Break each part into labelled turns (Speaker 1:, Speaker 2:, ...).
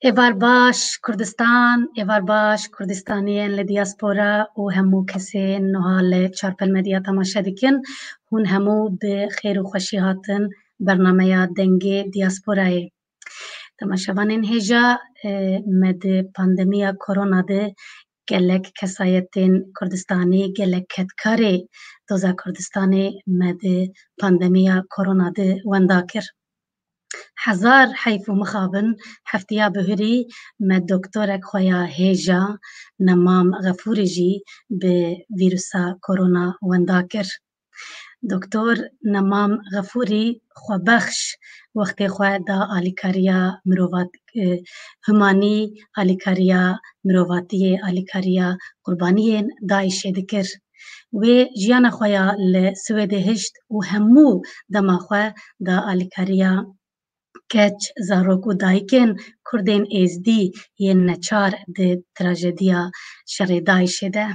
Speaker 1: Evar baş Kurdistan, evar baş Kurdistaniyên li diaspora û hemû kesên niha li çarpelmedya temaşe dikin. Hûn hemû bi xêr û xweşî hatin bernameya dengê diasporayê. Temaşevanên hêja me di pandemiya korona de gelek kesayetên Kurdistanî, gelek ketkarê Doza Kurdistanê me di pandemiya korona de wenda kir. Hezar heyf û mixabin heftiya bihurî me doktorek xwe ya hêja Nemam Xefûrî jî bi vîrusa korona wenda kir. Doktor Nemam Xefûrî xwebexş wextê xwe da alîkariya humanî, alîkariya mirovatiyê, alîkariya qurbaniyên Daişê dikir. Wê jiyana xwe ya li Swêdê hişt û hemû dema xwe da alîkariya keç, zarok û dayikên Kurdên êzdî yên neçar di trajediya şerê Daişê de.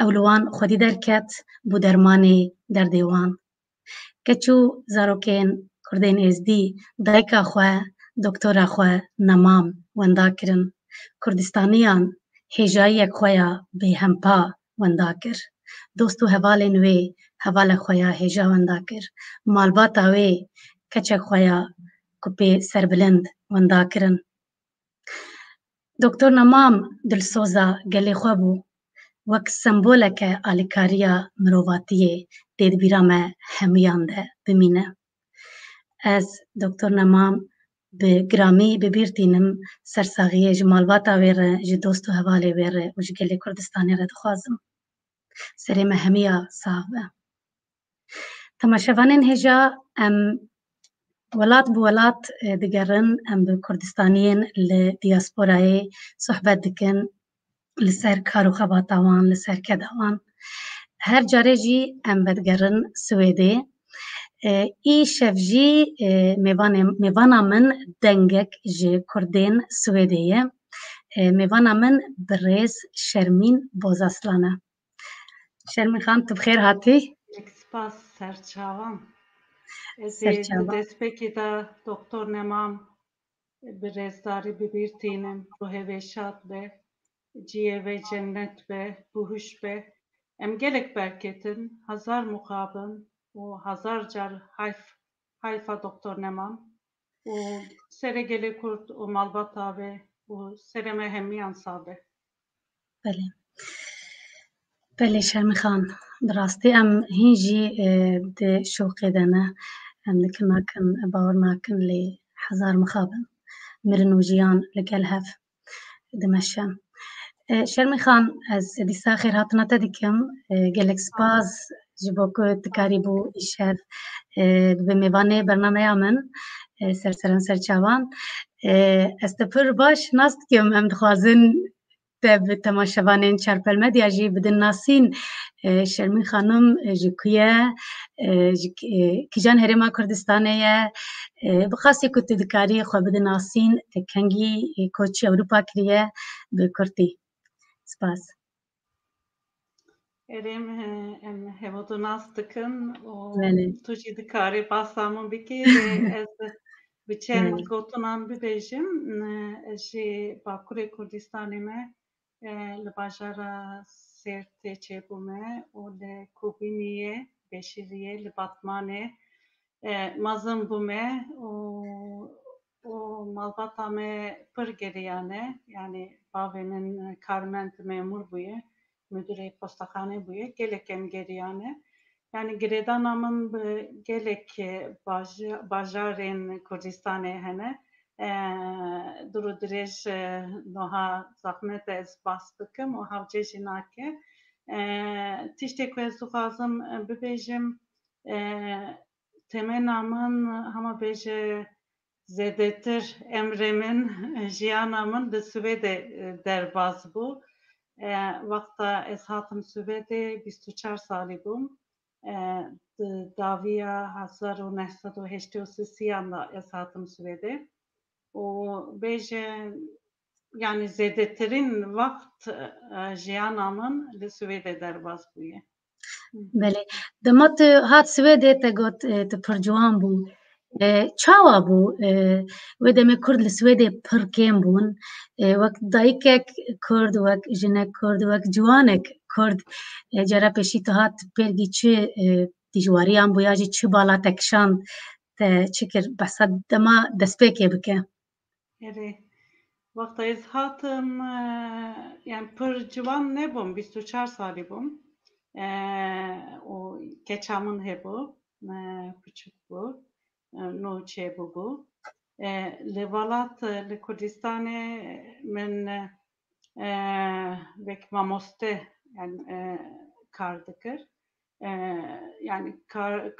Speaker 1: Ew li wan xwedî derket bû dermanê derdê wan. Keç û zarokên Kurdên êzdî dayika xwe, doktora xwe Nemam wenda kirin. Kurdistaniyan hêjayiyek xwe ya bêhempa wenda kir. Dost û hevalên wê hevalek xwe ya hêja wenda kir. Malbata wê keçek xwe ya kupê serbilind wenda kirin. Doktor Nemam dilsoza gelê xwe bû. Wek semboleke alîkariya mirovatiyê dê di bîra me hemûyan de bimîne. Ez Doktor Nemam bi giramî bibîrtînim sersaxiyê ji malbata wê re, ji dost û hevalê wê re û ji gelê Kurdistanê re dixwazim. Serê me hemiya sax be. Temaşevanên hêja em welat bi welat digerin, em bi Kurdistaniyên li diasporayê sohbet dikin li ser kar û xebata wan, li ser keda wan. Her carê jî em vedigerin Swêdê. Îşev jî mêvana min dengek ji Kurdên Swêdê ye. Mêvana min bi rêz Şermîn Bozaslan e. Şermîn xan tu bi xêr hatî?
Speaker 2: Spas serçavan. Ez ê
Speaker 1: Serçavan.
Speaker 2: di destpêkê de Doktor Nemam bi rêzdarî bibîrtînim. Ruhê wê şad be, ciyê wê cennet be, bûhûş be. Em gelek berketin, hezar muxabin û hezar car hayfa Doktor Nemam û serê gelê Kurd û malbata wê û serê me hemiyan sax be.
Speaker 1: Belê. Belê Şermîn xan, bi rastî em hîn jî di şoqê de ne. Em dikin nakin, bawer nakin lê hezar mixabin mirin û jiyan li gel hev dimeşe. Şermîn xan, ez dîsa xêrhatina te dikim. Gelek spas ji bo ku tu karîbû îşev bi mêvanê bernameya min serserên serçavan. Ez te pir baş nas dikim, em dixwazin te bi temaşevanên çarpelmedya jî bidin nasîn Şermîn xanim ji ku ye, ji kîjan herêma Kurdistanê ye. Bi xasî ku tu dikarî xwe bidinasîn, te kengî koçî Ewropa kiriye bi Kurdî. Spas.
Speaker 2: Erêm em hevadû nas dikin û
Speaker 1: Belê.
Speaker 2: tu jî dikarî basa min bikî lê ez bi çend gotinan bibêjim. Ez jî Bakurê Kurdistanê me li bajara Sêrtê çêbûme û li Kubîniyê, Beşîriyê, li Batmanê mezin bûme û malbata me pir geriyan e. Yani bavê min karmend memûr bûye. Müdürê postaxanê bûye. Gelek em geriyan e. Yani girêdana min bi gelek bajarên Kurdistanê hene. Dur û dirêj niha zexmet ez bas bikim û hewce jî nake. Tiştê ku ez dixwazim bibêjim temena min hema bêje zêdetir emrê min jiyana min di Swêdê derbas bû. Wexta ez hatim Swêdê 24 salî bûm. Di daviya 1983 da ez hatim Swêdê û bêje yani zêdetirîn wext jiyana min li Swêdê derbas bûye.
Speaker 1: Belê. Dema tu hat Swêdê te got tu pir ciwan bû. çawa bû wê demê Kurd li Swêdê pir kêm bûn wek dayîkek Kurd wek jinek Kurd wek ciwanek Kurd cara pêşî te hat pêrgî çi dijwariyan bû ya jî çi bala te kişand te çi kir behsa dema destpêkê bike.
Speaker 2: Erê wexta ez hatim yani pir ciwan nebûm 24 salî bûm û keça min hebû küçük bû nû çêbûbû li welat li Kurdistanê min wek mamoste yani kar dikir yani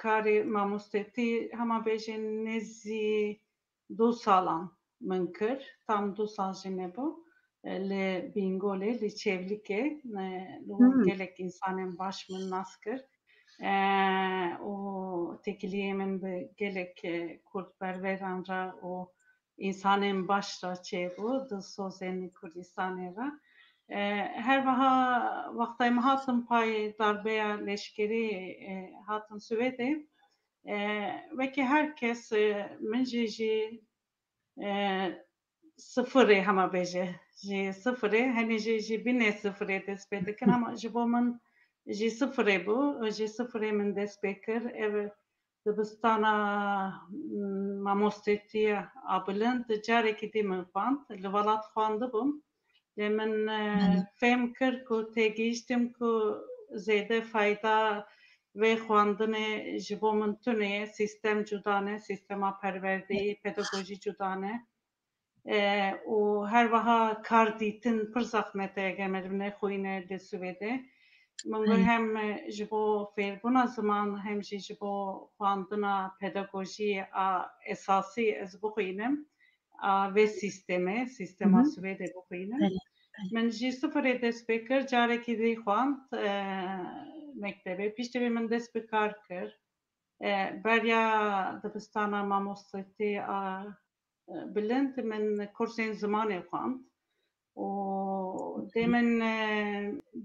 Speaker 2: karê mamostetî hema bêjin nêzî 2 salan min kir tam 2 sal jî nebû li Bîngolê li Çêvlikê li hûn gelek însanên baş min nas kir û têkiliyê min bi gelek Kurdberweran re û însanên baş re çêbû di sozên Kurdistanê re her wiha wextê me hatin payê darbeya leşkerî hatin Swêdê wekî her kes min jî sıfırê hema bêje ji sıfırê henê jî binê sıfırê dest pê dikin ama ji bo min jî sıfırê bû ji sıfırê min dest pê kir ev dibistana mamostetiya a bilind carekî dî min xwand li welat xwandibûm lê min fêm kir ku têgihîştim ku zêde fayda vê xwandinê ji bo min tune ye sîstem cuda ne sîstema perwerdeyî pedagojî cuda ne û her wiha kar dîtin pir zexmet e eger meriv nexwîne li Swêdê min got hem ji bo fêrbûna ziman hem jî ji bo xwandina pedagojiyê a esasî ez bixwînim a vê sîstemê sîstema Swêdê bixwînim min jî sıfırê dest pê kir carekî dî xwand mektebê piştevê min dest bi kar kir beriya dibistana mamostetî a bilind min kursên zimanê xwand û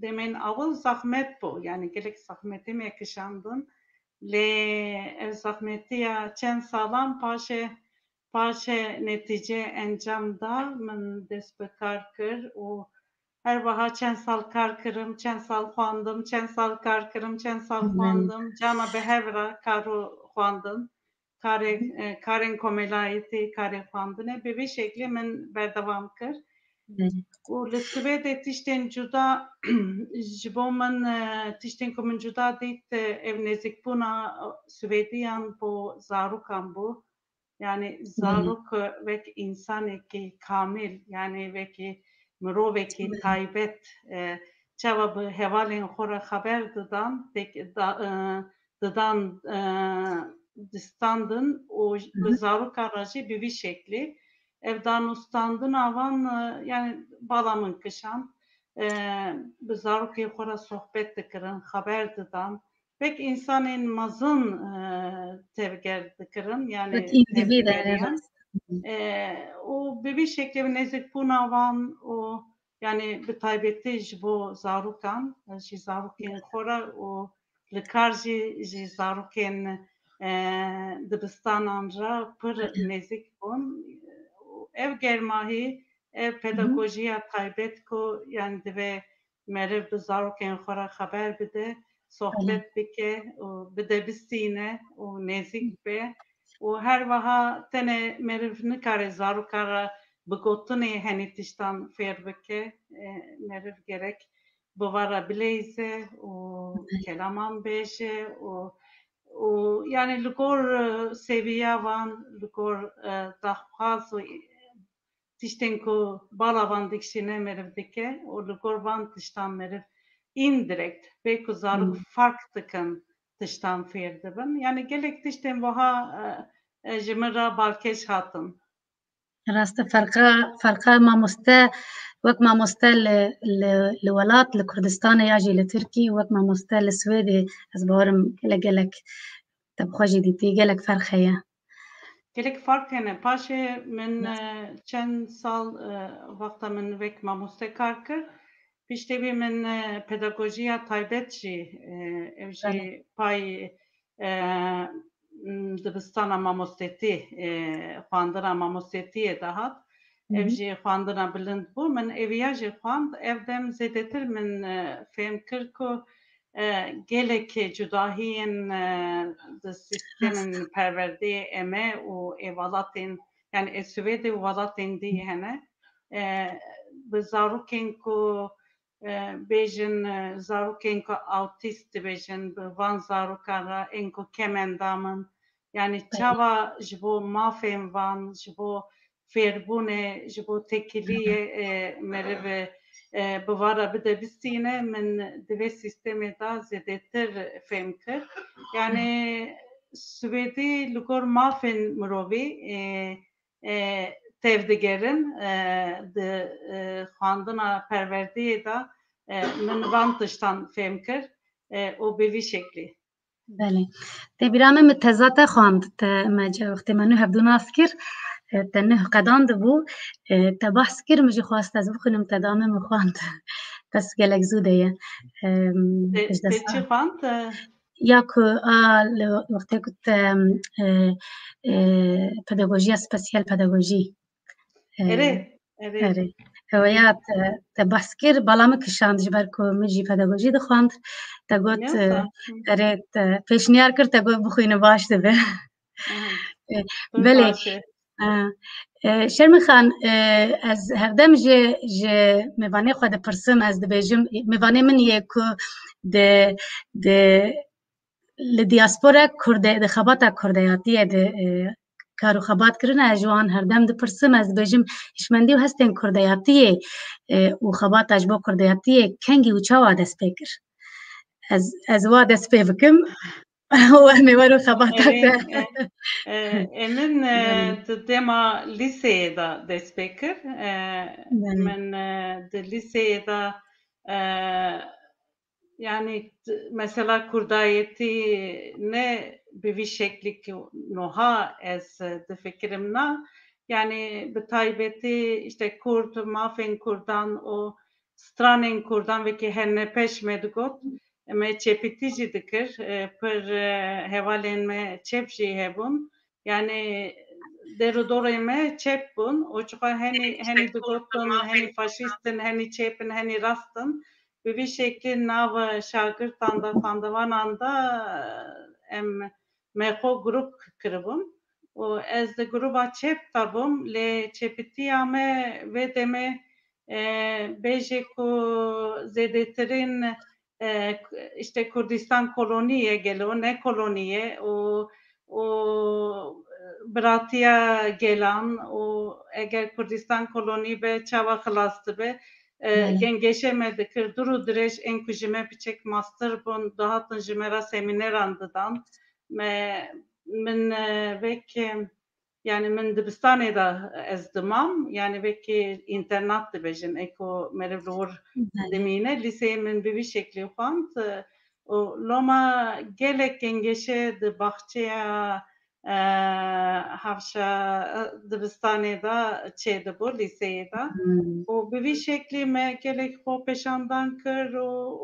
Speaker 2: demên awil zexmet bû yani gelek zexmetî me kişandin lê ev zexmetiya çend salan paşê netîce encam da min dest bi kar kir û her wiha çend sal kar kirim çend sal xwandim çend sal kar kirim çend sal xwandim cama bi hev re kar û xwandin karên komelayîtî karê xwandinê bi vî şeklî min berdewam kir û li Swêdê tiştên cuda ji bo min tiştên ku min cuda dît ev nêzîkbûna Swêdiyan bo zarokan bû yani zarok wek însanekî kamil yani wekî mirovekî taybet çawa bi hevalên xwe re xeber didan distandin û bi zarokan re jî bi vî şeklî ev danûstandina wan yani bala min kişand bi zarokê xwe re sohbet dikirin xeber didan wek însanên mezin tevger dikirin yani tevgî veriyan û bi vî şeklê nêzîkbûna wan û yani bi taybetî ji bo zarokan jî zarokên xwe re û li kar jî ji zarokên dibistanan re pir nêzik bûn ev germahî ev pedagojiya taybet ku yani divê meriv bi zarokên xwe re xeber bide sohbet bike û bide bistîne û nêzik be û her wiha tenê meriv nikare zaroka re bi gotinê henî tiştan fêr bike meriv gerek bi we re bileyze û kelaman bêje û yani li gor seviya wan li gor daxwaz û tiştên ku bala wan dikişîne meriv dike û li gor van tiştan meriv indirekt bê ku zarok fark dikin tiştan fêr dibin yani gelek tiştên wiha ji min re balkêş hatin
Speaker 1: rast e ferqa mamoste wek mamoste li welat li Kurdistanê ya jî li Tirkî wek mamoste li Swêdê ez bawerim gelek te bi xwe jî dîtî gelek ferq heye
Speaker 2: gelek fark hene paşê min çend sal wexta min wek mamoste kar kir piştevî min pedagojiya taybet jî ev jî payê dibistana mamostêtî xwandina mamostetiyê de hat. Ev jî xwandina bilind bû. Min eviya jî xwand. Ev dem zêdetir min fêm kir ku gelekî cudahiyên di sîstemên perwerdeyê em e û êvalatên yani Swêdê û welatên dî hene. Bi zarokên ku bêjin zarokên ku awtîst dibêjin bi van zarokan re ên ku kemenda min yani çawa ji bo mafên van ji bo fêrbûnê ji bo tekiliyê meriv bi van re bide bistîne min di vê sîstemê de zêdetir fêm kir. Yani Swêdî li gor mafên mirovî tev digerin di xwandina perwerdeyê de min van tiştan fêm kir û bi vî şeklî.
Speaker 1: بله te bîra me mi tezata xwand te me wextê me nû hevdû nas kir te nû qedan dibû te behs kir min jî xwast ez bixwînim te da me min xwand pes gelek zû de ye
Speaker 2: Te çi xwand?
Speaker 1: ya ku li wextê ku te pedagojiya spesiyal pedagojî
Speaker 2: Erê
Speaker 1: erê ya te behs kir bala min kişand ji ber ku min jî pedagojî dixwand te got erê te pêşniyar kir te got bixwîne baş dibe. Belê Şermixan ez hevdem ji mêvanê xwe dipirsim ez dibêjim mêvanê min ye ku li diaspora Kurdê di xebata Kurdeyatiyê de kar û xebat kirine ez ji wan herdem dipirsim ez dibêjim hişmendî û hestên Kurdeyatiyê û xebata ji bo Kurdeyatiyê kengî û çawa dest pê kir ez wa dest pê bikim em ê wero xebata te
Speaker 2: min di dema lîseyê de dest pê kir min di lîseyê de yani mesela Kurdayetî ne bi vî şeklî ki niha ez difikirim na yani bi taybetî işte Kurd mafên Kurdan û stranên Kurdan vekî hernepeş me digot me çepîtî jî dikir pir hevalên me çep jî hebûn yani derodorê me çep bûn û çiqa henî digotin henî faşîstin henî çêpin henî rastin bi vî şeklî nav şagirdan da xwendevanan da em me xwe grup kiribûn û ez di grupa çep de bûm lê çepîtiya me vê demê bêje ku zêdetirîn işte Kurdistan kolonî ye gelo ne kolonî ye û biratiya gelan û eger Kurdistan kolonî be çawa xilas dibe gengeşe me dikir dur û dirêj ên ku ji me biçek master bûn dihatin ji me re semîneran didan min vekî yani min dibistanê de ez dimam yani vekî internat dibêjin eko meriv li wir dimîne lîseyê min bi vî şeklî xwand û loma gelek gengeşe di baxçeya Hevşa dibistanê de çêdibû lîseyê de û bi vî şeklî me gelek xwe pêşandan kir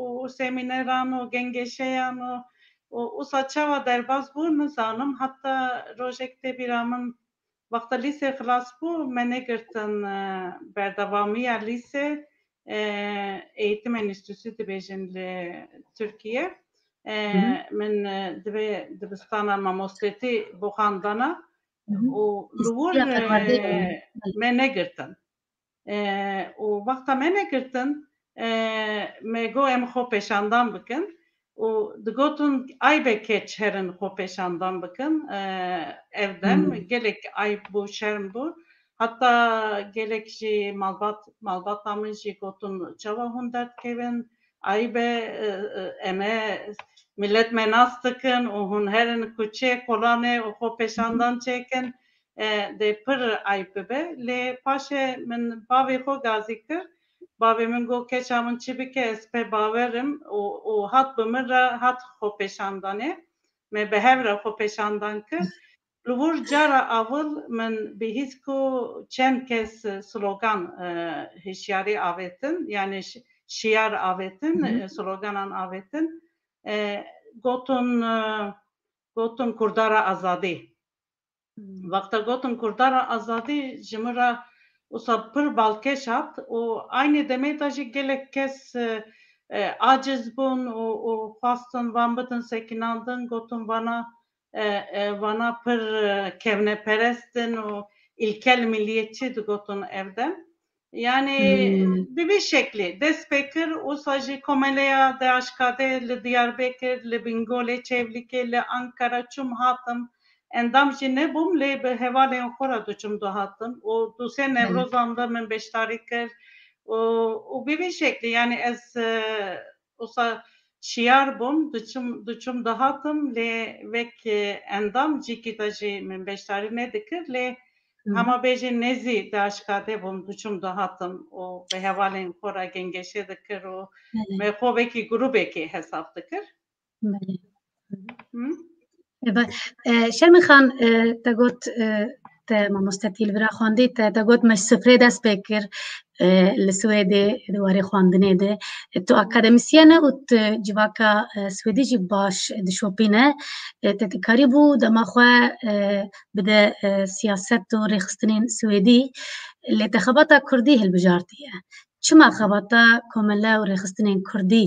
Speaker 2: û semîneran û gengeşeyan û wisa çawa derbas bû nizanim heta rojek tê bîra min wexta lîsê xilas bû me negirtin berdewamiya lîsê eğitim enstitüsü dibêjin li Tirkiye min divê dibistana mamostetî bû xwendana û li wir me negirtin û wexta me negirtin me got em xwe pêşandan bikin û digotin aybe keç herin xwe pêşandan bikin ev dem gelek ayb bû şerm bû heta gelek jî malbata min jî gotin çawa hûn derdkevin aybe em ê millet me nas dikin û hûn herin ku çê kolanê û xwe pêşandan çêkin dê pir ayb bibe lê paşê min bavê xwe gazî kir bavê min got keça min çi bike ez pê bawerim û hat bi min re hat xwe pêşandanê me bi hev re xwe pêşandan kir li wir cara awil min bihîst ku çend kes slogan hişyarî avêtin yani şiyar avêtin sloganan avêtin gotin gotin Kurdara azadî. Vakta gotin Kurdara azadî ji min re wisa pir balkêş hat û aynê demê de jî gelek kes aciz bûn û xwastin van bidin sekinandin, gotin vana pir kevneperest in û ilkel milliyetçî digotin ev de. Yani bi vî şeklî dest pê kir, wisa jî komeleya DHKD li Diyarbekir, li Bingolê, Çêvlikê, li Ankara çûm hatim. Endam jî nebûm lê bi hevalên xwe re diçûm dihatin û du sê Newrozan da min beşdarî kir û bi vî şeklî yani ez wisa şiyar bûm, diçûm dihatim lê wek endam cîkî de jî min beşdarî nedikir lê hema bêjin nezî DHKD bûm, diçûm dihatim û bi hevalên xwe re gengeşê dikir û me xwe wekî grûpekê hesab dikir.
Speaker 1: شرمی خان تا گوت تا مامۆستەتی li bira xwandî te got me sifrê dest pê kir li Swêdê di warê xwandinê de tu akademisyen e û tu civaka Swêdî jî baş dişopîne te dikarî bû dema xwe bide siyaset û rêxistinên Swêdî lê te xebata Kurdî hilbijartiye. Çima xebata komele û rêxistinên Kurdî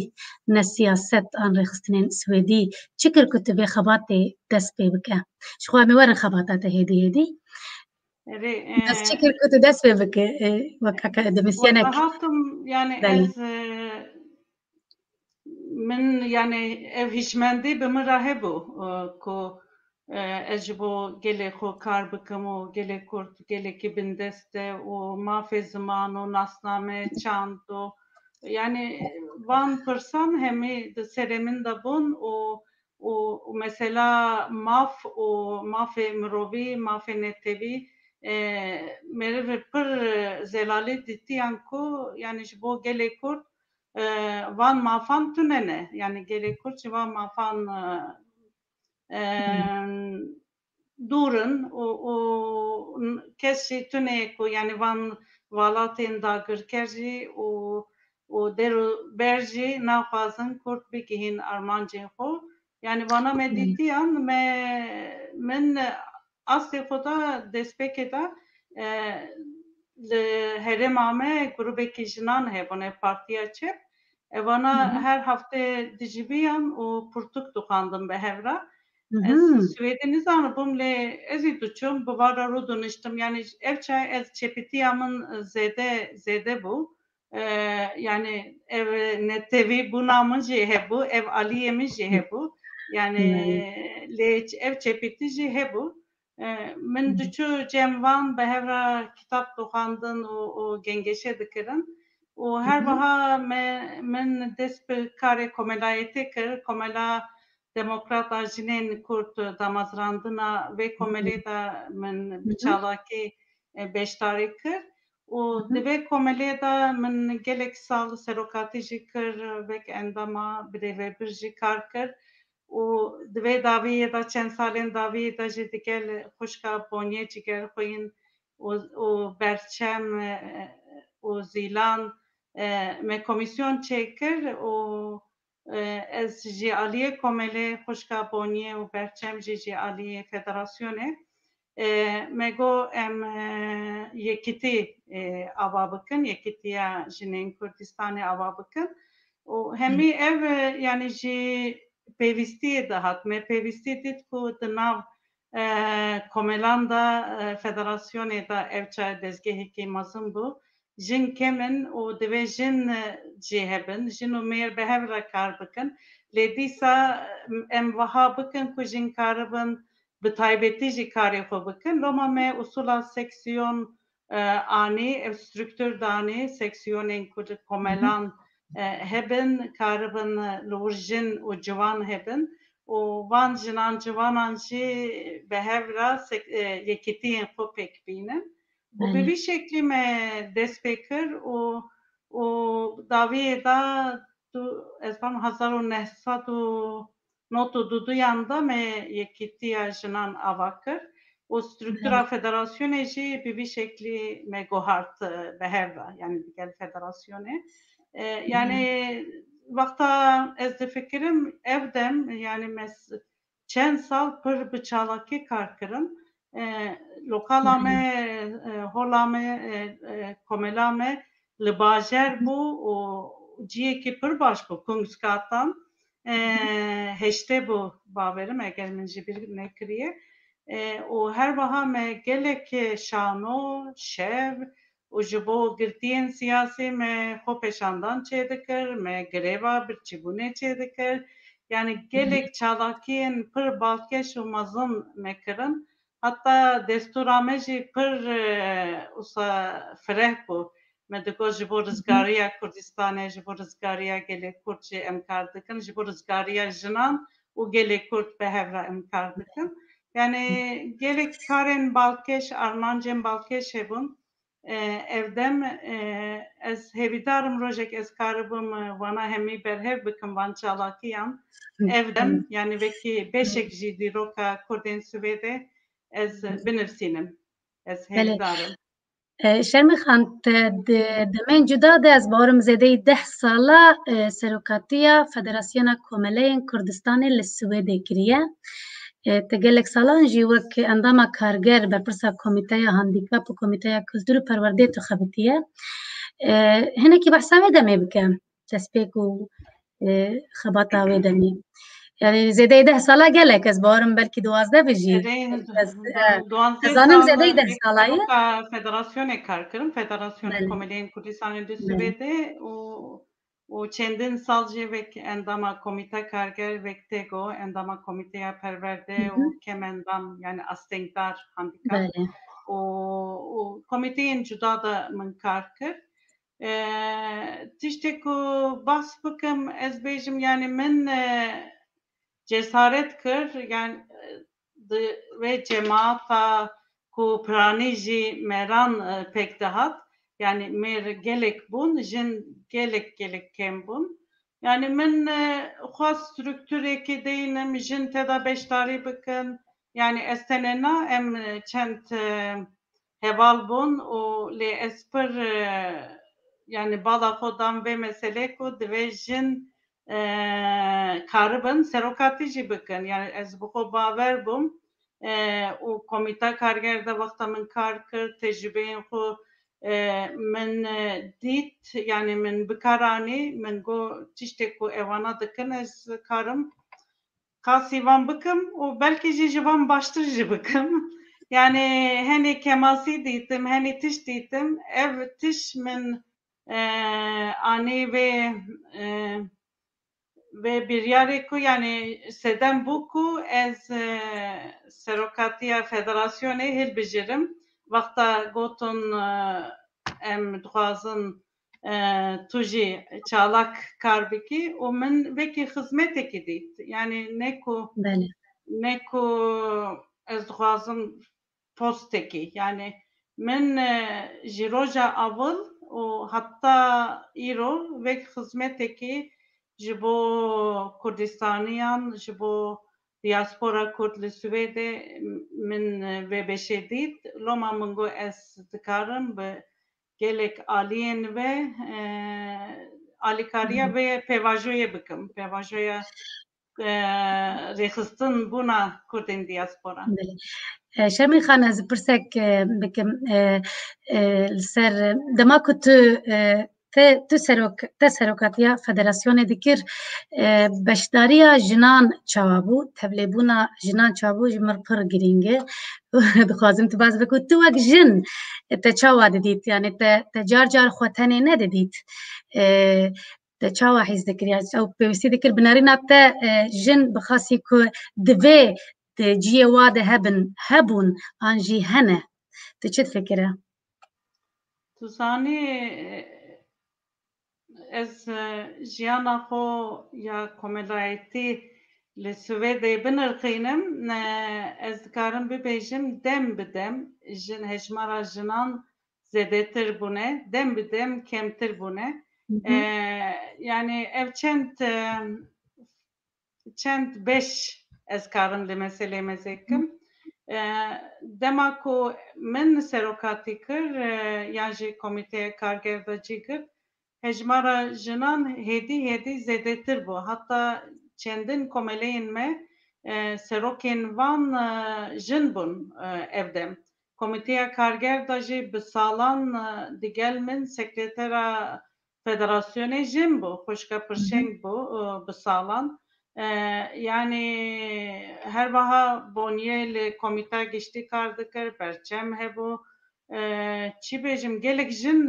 Speaker 1: ne siyaset an rêxistinên Swêdî çi kir ku tu vê xebatê dest pê bike? Ji xwe em ê werin xebata te hêdî dest çi kir ku tu dest pê bike wek akademisyenek?
Speaker 2: Dihatim yani ez min yani ev hîşmendî bi min re hebû ku ez ji bo gelê xwe kar bikim û gelê Kurd gelekî bindest e û mafê ziman û nasname çand û yani van pirsan hemî di serê min de bûn û mesela mafê mirovî, mafê netewî merivê pir zelalî dîtiyan ku yani ji bo gelê Kurd van mafan tune ne. Yani gelê Kurd ji van mafan dûr in û kes jî tune ye ku yani van walatên dagirker jî û derûber jî naxwazin Kurd bigihîn armancên xwe. Yani vana me dîtiyan min aslê xwe da destpêkê de li herêma me grûpekî jinan hebûn ev Partiya Çep. Evana her heftê diciviyan û pirtûk dixwandin bi hev re. Ez Swêdê nizanibûm lê ez ê diçûm bi van re rû doniştim. Yani ev çay ez çepîtiya min zêde bû. Yani ev netewî bûna min jî hebû, ev aliyê min jî hebû. Yani lê ev çepîtî jî hebû. Min diçû cem van bi hev re kitap dixwandin û gengeşê dikirin. û her wiha min dest bi karê komelayetê kir, komela Demokrata jinên Kurd damezrandina vê komelê de min bi çalakî beşdarî kir û di vê komelê de min gelek sal serokatî jî kir, vek endama birêvebir jî kar kir û di vê dawiyê de çend salên dawiyê de jî digel xwişka Bonyê cigerxweyîn û berçem û Zîlan me komîsyon çêkir û ez jî aliyê komelê xwişka Bonyê û berçem jî aliyê federasyonê me got em yekîtî ava bikin, yekîtiya jinên Kurdistanê ava bikin û hemî ev yani jî pêwîstiyê dihat. Me pêwîstî dît ku di nav komelan da federasyonê de ev çare dezgehekî mezin bû. Jin kemin û divê jin jî hebin, jin û mêr bi hev re kar bikin. Lê dîsa em wiha bikin ku jin karibin bi taybetî jî karê xwe bikin. Roma me usûla seksiyon anî, ev strûktûr danî, seksiyonên ku di komelan hebin, karibin li wir jin û ciwan hebin û van jinan ciwanan jî bi hev re yekîtiyên xwe pêk bînin. û bi vî şeklî me dest pê kir û dawiyê de ez zanirim 1992 da me yekîtiya jinan ava kir û strûktûra federasyonê jî bi vî şeklî me guhart bi hev re yani digel federasyonê. Yani wexta ez difikirim ev dem yani çend sal pır bi çalakî kar kirin. Lokala me hola me komela me li bajer bû û ciyekî pir baş bû Kungskatan heştê bû bawerim eger min jî bîr nekiriye. û her wiha me gelek şano, şev û ji bo girtiyên siyasî me xwe pêşandan çêdikir, me girêva birçîbûnê çêdikir. Yani gelek çalakiyên pir balkêş û mezin me kirin. Hatta destûra me jî pir wisa fireh bû. Me digot ji bo rizgariya Kurdistanê, ji bo rizgariya gelek Kurd jî em kar dikin, ji bo rizgariya jinan û gelek Kurd bi hev re em kar dikin. Yani gelek karên balkêş, armancên balkêş hebûn. Ev dem ez hêvîdarim rojek ez karibim wana hemî berhev bikim van çalakiyan. Ev dem yani vekî beşek jî dîroka Kurdên Swêdê ez binivîsim. Ez hêvîdarim.
Speaker 1: Şermî xan demên cuda de ez bawerim zêdeyî 10 sala serokatiya Federasyona Komeleyên Kurdistanê li Swêdê kiriye. Te gelek salan jî wek endama karger berpirsa Komîteya Handîkap û Komîteya Kultur û Perwerdeyê xebitiye. Hinekî behsa wê demê bike destpêk û xebata wê demê. Yani zêdeyî 10 sala gelek ez bawerim belkî 12 be jî.
Speaker 2: Duanzê
Speaker 1: Zanim
Speaker 2: sal
Speaker 1: zêdeyî 10 salayê.
Speaker 2: seroka federasyonê kar kirim. Federasyona
Speaker 1: Belê.
Speaker 2: Komeleyên Kurdistanê di Swêdê û çendin sal jî vek endama komîte karger vek tê got endama komîteya perwerde û kemendam yani astengdar handîkap
Speaker 1: Belê.
Speaker 2: û komîteyên cuda da min kar kir. Tiştê ku bahs bikim ez bêjim yani min cesaret kir yani ve cemaata ku piranî jî meran pek dihat yani mêr gelek bûn jin gelek kêm bûn yani min xwast strûktûrekê deyînim jin te da beşdarî bikin yani ez tenê na em çend heval bûn û lê ez pir yani bala xwe dam vê meselê ku divê jin karibin serokatî jî bikin yani ez bi xwe bawer bûm û komîta karger de wexta min kar kir tecrübeyên xwe min dît yani min bikaranî min got tiştê ku ewana dikin ez karim qasî van bikim û belkî jî ji van baştir jî bikim. Yani henê kemasî dîtim, henê tiş dîtim. Ev tiş min anî vê biryarê ku yani sedem bû ku ez serokatiya federasyonê hilbijirim. Wexta gotin em dixwazin tu jî çalak kar bikî û min vekî xizmetekî dît. Yani ne ku ez dixwazim postekî yani min ji roja awil û hatta îro vek xizmetekî ji bo Kurdistaniyan ji bo diaspora Kurd li Swêdê min vê beşê dît loma min got ez dikarim bi gelek aliyên ve alîkariya vê pêvajoyê bikim pêvajoya rêxistin bûna Kurdên diaspora.
Speaker 1: Şermî xan ez pirsek bikim li ser dema ku tu serokatiya federasyonê dikir beşdariya jinan çawa bû tevlêbûna jinan çawa bû ji mir pir girîng e dixwazim tu baz bikî tu wek jin te çawa didît yani te car car xwe tenê nedidît te çawa hîz dikir yani ew pêwîstî dikir bi nerîna te jin bixasî ku divê ciyê wa de hebûn an jî hene tu çi difikir e?
Speaker 2: Tu zanî ez jiyana xwe ya komelayetî li Swêdê binirxînim ez dikarim bibêjim dem bi dem jin hejmara jinan zêdetir bûne dem bi dem kemtir bûne yani ev çend beş ez karim li meselê me zêkim dema ku min serokatî kir yan jî komîteya karger de cî kir hejmara jinan hêdî zêdetir bû hatta çendin komeleyên me serokên van jin bûn evde. Komîteya Karger da jî bi salan digel min sekretera Federasyonê jin bû, xwişka Pirşeng bû bi salan. Yani her wiha boniye li komîta giştî kar dikir, berçem hebû. Çi bêjim gelek jin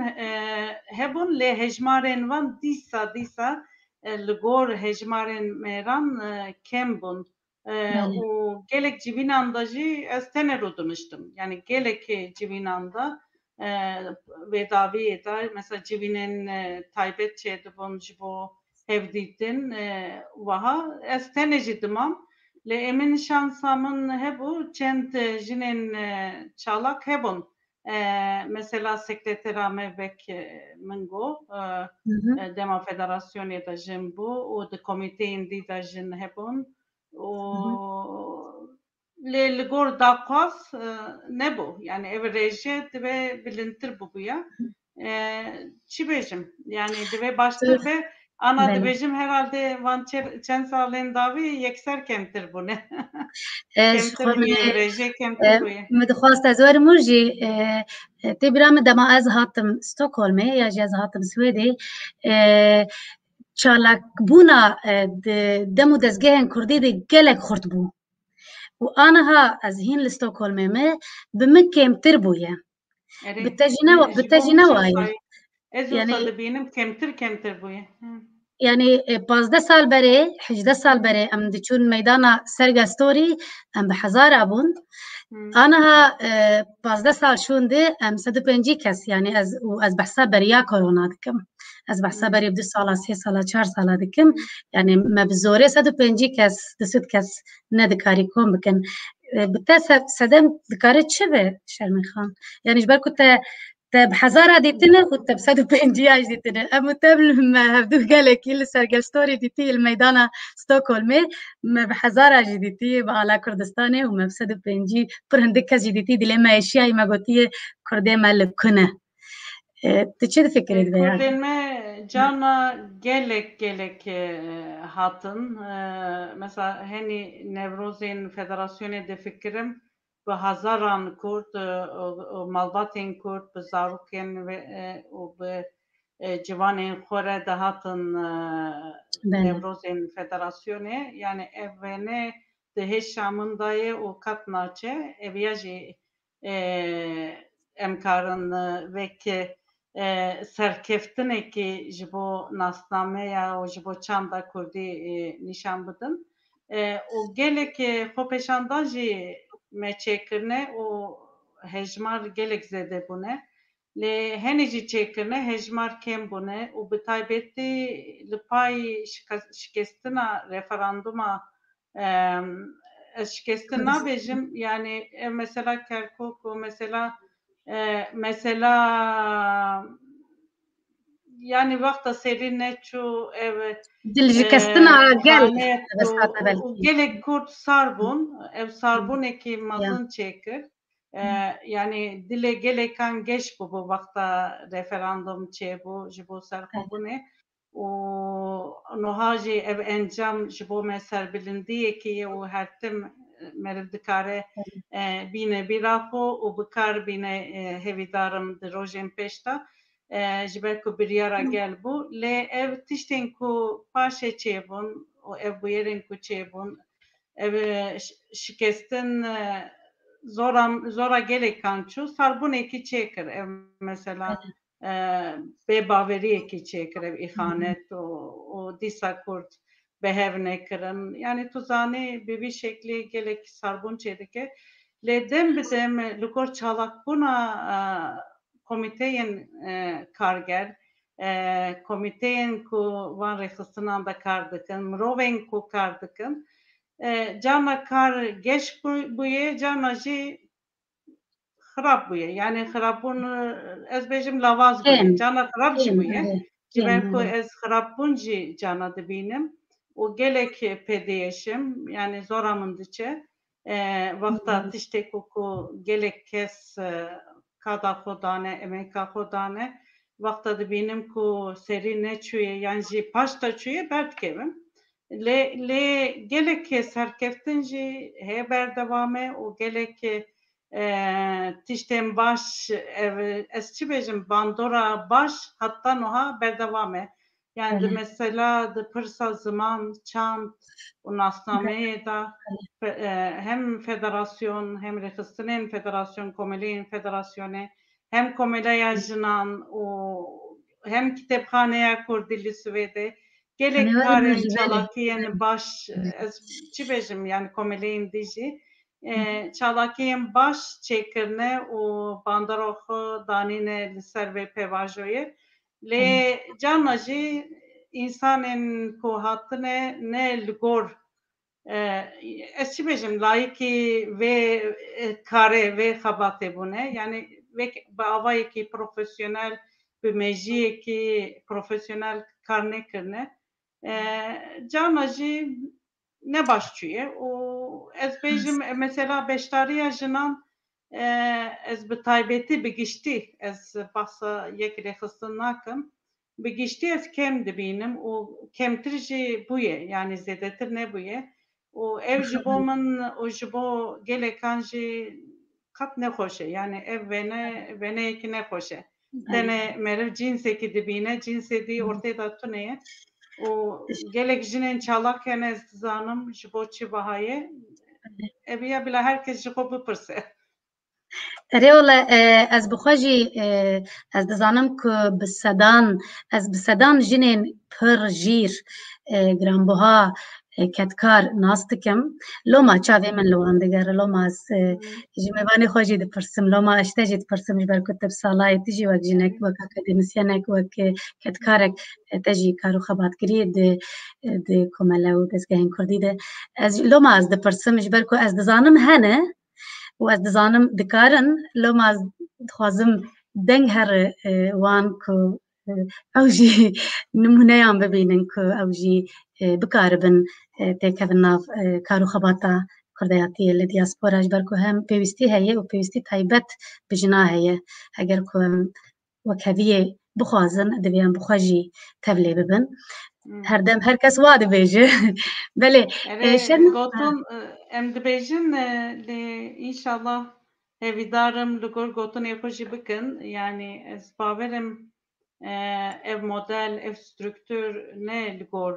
Speaker 2: hebûn lê hejmarên wan dîsa li gor hejmarên mêran kem bûn. û gelek civînan da jî ez tenê rûdiniştim. Yani gelekê civînan da vêdaviyê de mesela civînên taybet çêdibûn ji bo hevdîtin wiha ez tenê jî dimam. Lê em şansa min hebû çend jinên çalak hebûn. Mesela sekretera me vek min got dema federasyonê de jin bû û di komîteyên dî de jin hebûn û lê li gor daqas nebû. Yani ev rêje dibe bilindtir bûye. Çi bêjim? Yani dibe baştir be ana dibêjim herhalde van çend salên davî yekser kemtir bûne. Kemtir bûye ev rêje kemtir bûye.
Speaker 1: Me dixwast ez werim û jî tê bîra min dema ez hatim Stockholmê ya jî ez hatim Swêdê çalakbûna dem û dezgehên Kurdî de gelek xurt bû. û aniha ez hîn li Stockholmê me bi min kêmtir bûye. Bi te jî newaye.
Speaker 2: Ez olsa dibînim kemtir bûye.
Speaker 1: Yani 15 sal berê, 18 sal berê em diçûn meydana Sergestorî em bi hezar abûn. Aniha 15 sal şûndê em 150 kes yani ez behsa beriya korona dikim. Ez behsa berê 2 sala, 3 sala, 4 sala dikim. Yani me bi zorê 150 kes, 200 kes nedikarî kom bikin. Bi te sedem dikarî çi be Şermin Xan? Yani ji ber ku te bi hezara dîtine û te bi 150 dîtine. Em û te me hevdû gelekî li Sergestorî dîtî li meydana Stockholmê me bi hezara jî dîtî bi ala Kurdistanê û me bi 150 pir hindik kes jî dîtî dilê me eşyayê me gotiye Kurdê me li ku ne. Tu çi difikirî dibe?
Speaker 2: Kurdên me cana gelek hatin. Mesela henî Nevrozên Federasyonê difikirim bi hezaran Kurd malbatên Kurd bi zarokên û bi civanên xwe re de hatin Nevrozên Federasyonê. Yani ev wêne di hêşa min de ye û qet naçe. Eviya jî em karin vekî serkeftinekî ji bo nasnameya û ji bo çanda Kurdî nîşan bidin. û gelek xwepêşandan jî me çêkirine û hejmar gelek zêde bûne. Lê henî jî çêkirine hejmar kêm bûne û bi taybetî li payî şikestina referanduma ez şikestin nabêjim. Yani ev mesela Kerkûk û mesela yani wexta serî neçû ev
Speaker 1: Dilîkestina gel
Speaker 2: gelek Kurd sar bûn. Ev sarbûnekî mezin çêkir. Yani dilê gelekan geş bû bu wexta referandum çêbû ji bo serxwebûnê û niha jî ev encam ji bo me serbilindiyekî ye û her tim meriv dikare bîne bîra xwe û bikar bîne hevîdarim di rojên pêş de ji ber ku biryara gel bû. Lê ev tiştên ku paşê çêbûn û ev bûyerên ku çêbûn ev şikestin zora gelekan çû sarbûnekî çêkir. Ev mesela bêbaweriyekî çêkir ev îxanet û dîsa Kurd behev nekirin. Yani tu zanî bi vî şeklî gelek sarbûn çêdike. Lê dem bi dem li gor çalakbûna komîteyên karger, komîteyên ku van rêxistinan de kar dikin, mirovên ku kar dikin, cana kar geş bûye, cana jî xirab bûye. Yani xirabbûn ez bêjim lawaz bûye. Cana xirab jî bûye. Ji ber ku ez xirabbûn jî cana dibînim û gelek pêdiyeşim. Yani zora min diçe. Wexta tiştek ku gelek kes kada xwe dane, emeka xwe dane. Wexta dibînim ku serî neçûye yan jî paş de çûye berdikevim. لê gelekî serkeftin jî heye berdewame û gelekî tiştên baş ev ez çi bêjim bandora baş heta niha berdewam e. Yani di
Speaker 1: بله
Speaker 2: mesela di pirsa ziman, çand û nasnameyê de hem federasyon hem rêxistinên federasyon, komeleyên federasyonê hem komeleya jinan û hem kitêbxaneya Kurdî li Swêdê gelek
Speaker 1: همه ولی
Speaker 2: karên
Speaker 1: مجی بله
Speaker 2: çalakiyên baş ez çi bêjim yani komeleyên dî jî çalakiyên baş çêkirine û bandora xwe danîne li ser vê pevajoyê lê
Speaker 1: بله
Speaker 2: carna jî însanên ku hatine ne li gor ez çi bêjim layıkî vê karê vê xebatê bûne yani vê bi avayekî profesyonel bi mejiyekî profesyonel kar nekirine carna jî ne baş çûye û ez bêjim mesela beşdariya jinan ez bi taybetî bi giştî ez behsa yek rêxistin nakim bi giştî ez kêm dibînim û kemtir jî bûye yani zêdetir nebûye û ev ji bo min û ji bo gelekan jî qet nexweş e yani ev wêneyekî nexweş e
Speaker 1: بله
Speaker 2: tenê meriv cînsekî dibîne cînsê dî ortê de tune ye û gelek jinên çalak hene ez dizanim ji bo çi wehayê eviya bila herkes ji xwe bipirse
Speaker 1: رێوڵە ez bixwe jî ez dizanim ku bi sedan ez bi sedan jinên pir jîr giranbiha ketkar nas dikim loma çavê min li wan digere loma ez ji mêvanê xwe jî dipirsim loma ez ji te jî dipirsim ji ber ku te bi salayê tu jî wek jinek wek akademîsyenek wek ketkarek te jî kar û xebatkiriyê di komele û dezgehên Kurdî de ez loma ez dipirsim ji ber ku ez dizanim hene û ez dizanim dikarin loma ez dixwazim deng here wan ku ew jî nimûneyan bibînin ku ew jî bikaribin têkevin nav kar û xebata kurdeyatiyê li dîaspora ji ber ku hem pêwîstî heye û pêwîstî taybet bi jina heye heger ku em wek heviyê bixwazin divêyan bi xwe jî tevlê bibin herdem herkes wa dibêje belê
Speaker 2: gotin em dibêjin lê înşallah hevîdarim li gor gotinê xwe jî bikin yani ez bawerim ev model ev strûktûr ne li gor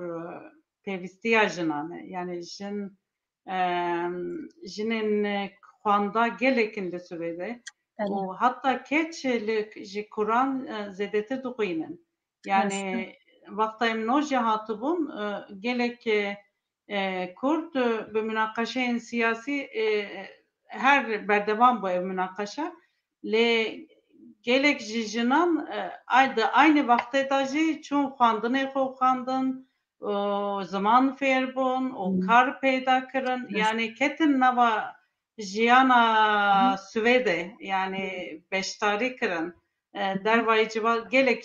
Speaker 2: pêwîstiya jinan e yani jin jinên xwanda gelekin li Swêdê û heta keç ji Kuran zêdetir dixwînin yani wexta em no jî hatibûn gelek Kurd bi münaqeşeyên siyasî her berdewam bû ev münaqeşe lê gelek ji jinan di aynı wextê de jî çûn xwandinê xwe xwandin ziman fêr bûn û kar peyda kirin yani ketin nava jiyana Swêdê yani beşdarî kirin dervayê civar gelek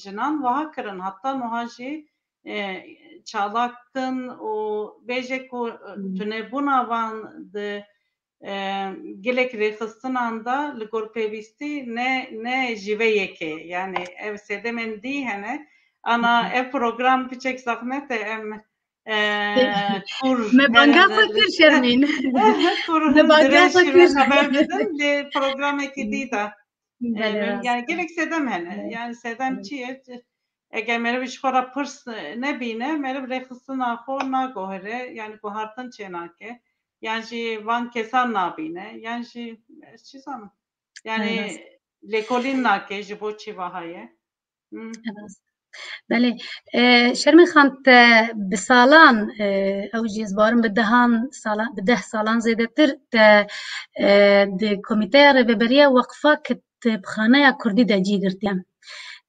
Speaker 2: jinan wiha kirin heta niha jî çalakin û bêje ku tunebûna wan di gelek rêxistinan de li gor pêwîstî ne ji vê yekê yani ev sedemên dî hene ana ev program biçek zexmet e em kur
Speaker 1: me banga xwe kir şermîn
Speaker 2: kur
Speaker 1: me banga xwe
Speaker 2: dirêj
Speaker 1: kir
Speaker 2: xeber bidin lê programekî dî de
Speaker 1: belê rast
Speaker 2: yani gelek sedem hene yani sedem çi ye eger meriv ji xwe re pirs nebîne meriv rêxistina xwe naguhere yani guhartin çênake yan jî van kesan nabîne yan jî ez çi zanim yani
Speaker 1: rast
Speaker 2: lêkolîn nake ji bo çi wehayê
Speaker 1: rast belê şermîn xan te bi salan ew jî ez bawerim bi dehan salan bi 10 salan zêdetir te di komîteya rêveberiya Weqfa Kitêbxaneya Kurdî de cî girtiye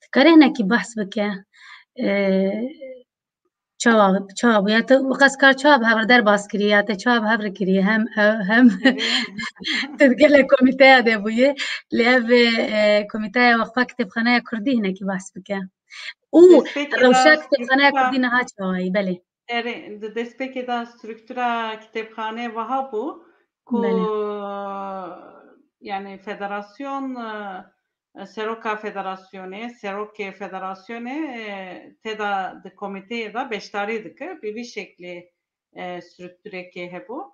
Speaker 1: dikare hinekî behs bike çawa bûye tu qas kar çawa bi hev derbas kiriye ya te çawa bi hev kiriye hem tu gelek komîteya de bûye lê ev komîteya Weqfa Kitêbxaneya Kurdî hinekî behs bike û
Speaker 2: destpêkê de
Speaker 1: rewşa Kitêbxaneya
Speaker 2: strûktûra
Speaker 1: Kurdî niha çawayî belê
Speaker 2: di destpêkê de strûktûra kitêbxaneyê wiha bû ku
Speaker 1: belê
Speaker 2: yani federasyon Seroka Federasyonu, Seroke Federasyonu teda de komiteye da beştari dikir. Bir şekli strüktüreki hebu.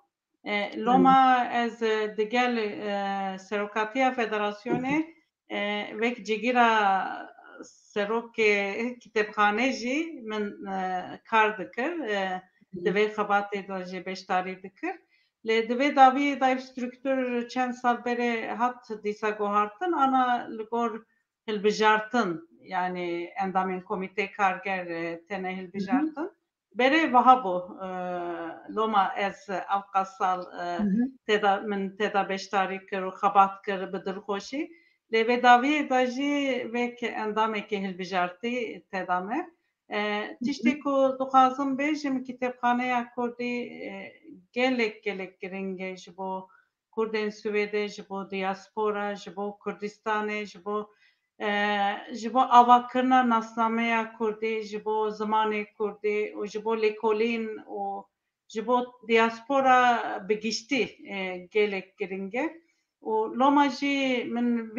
Speaker 2: Loma ez digel Serokatiya Federasyonu vek cigira Seroke kitapxane jî min kar dikir. Divê xebatê da jî beşdarî dikir. Lê divê daviyê da ev strûktûr çend sal berê hat dîsa guhartin ana li gor hilbijartin yani endamên komîtê karger tene hilbijartin. Berê wiha bû loma ez ev qas sal teda min teda beşdarî kir û xebat kir bi dilxweşî. Lê vê daviyê da jî vêk endamekî hilbijartî teda me. Tiştê ku dixwazim bêjim kitêbxaneya Kurdî gelek giring e ji bo Kurdên Swêdê, ji bo diaspora, ji bo Kurdistanê, ji bo avakirina nasnameya Kurdî, ji bo zimanê Kurdî û ji bo lêkolîn û ji bo diaspora bi giştî gelek giring e. û loma jî min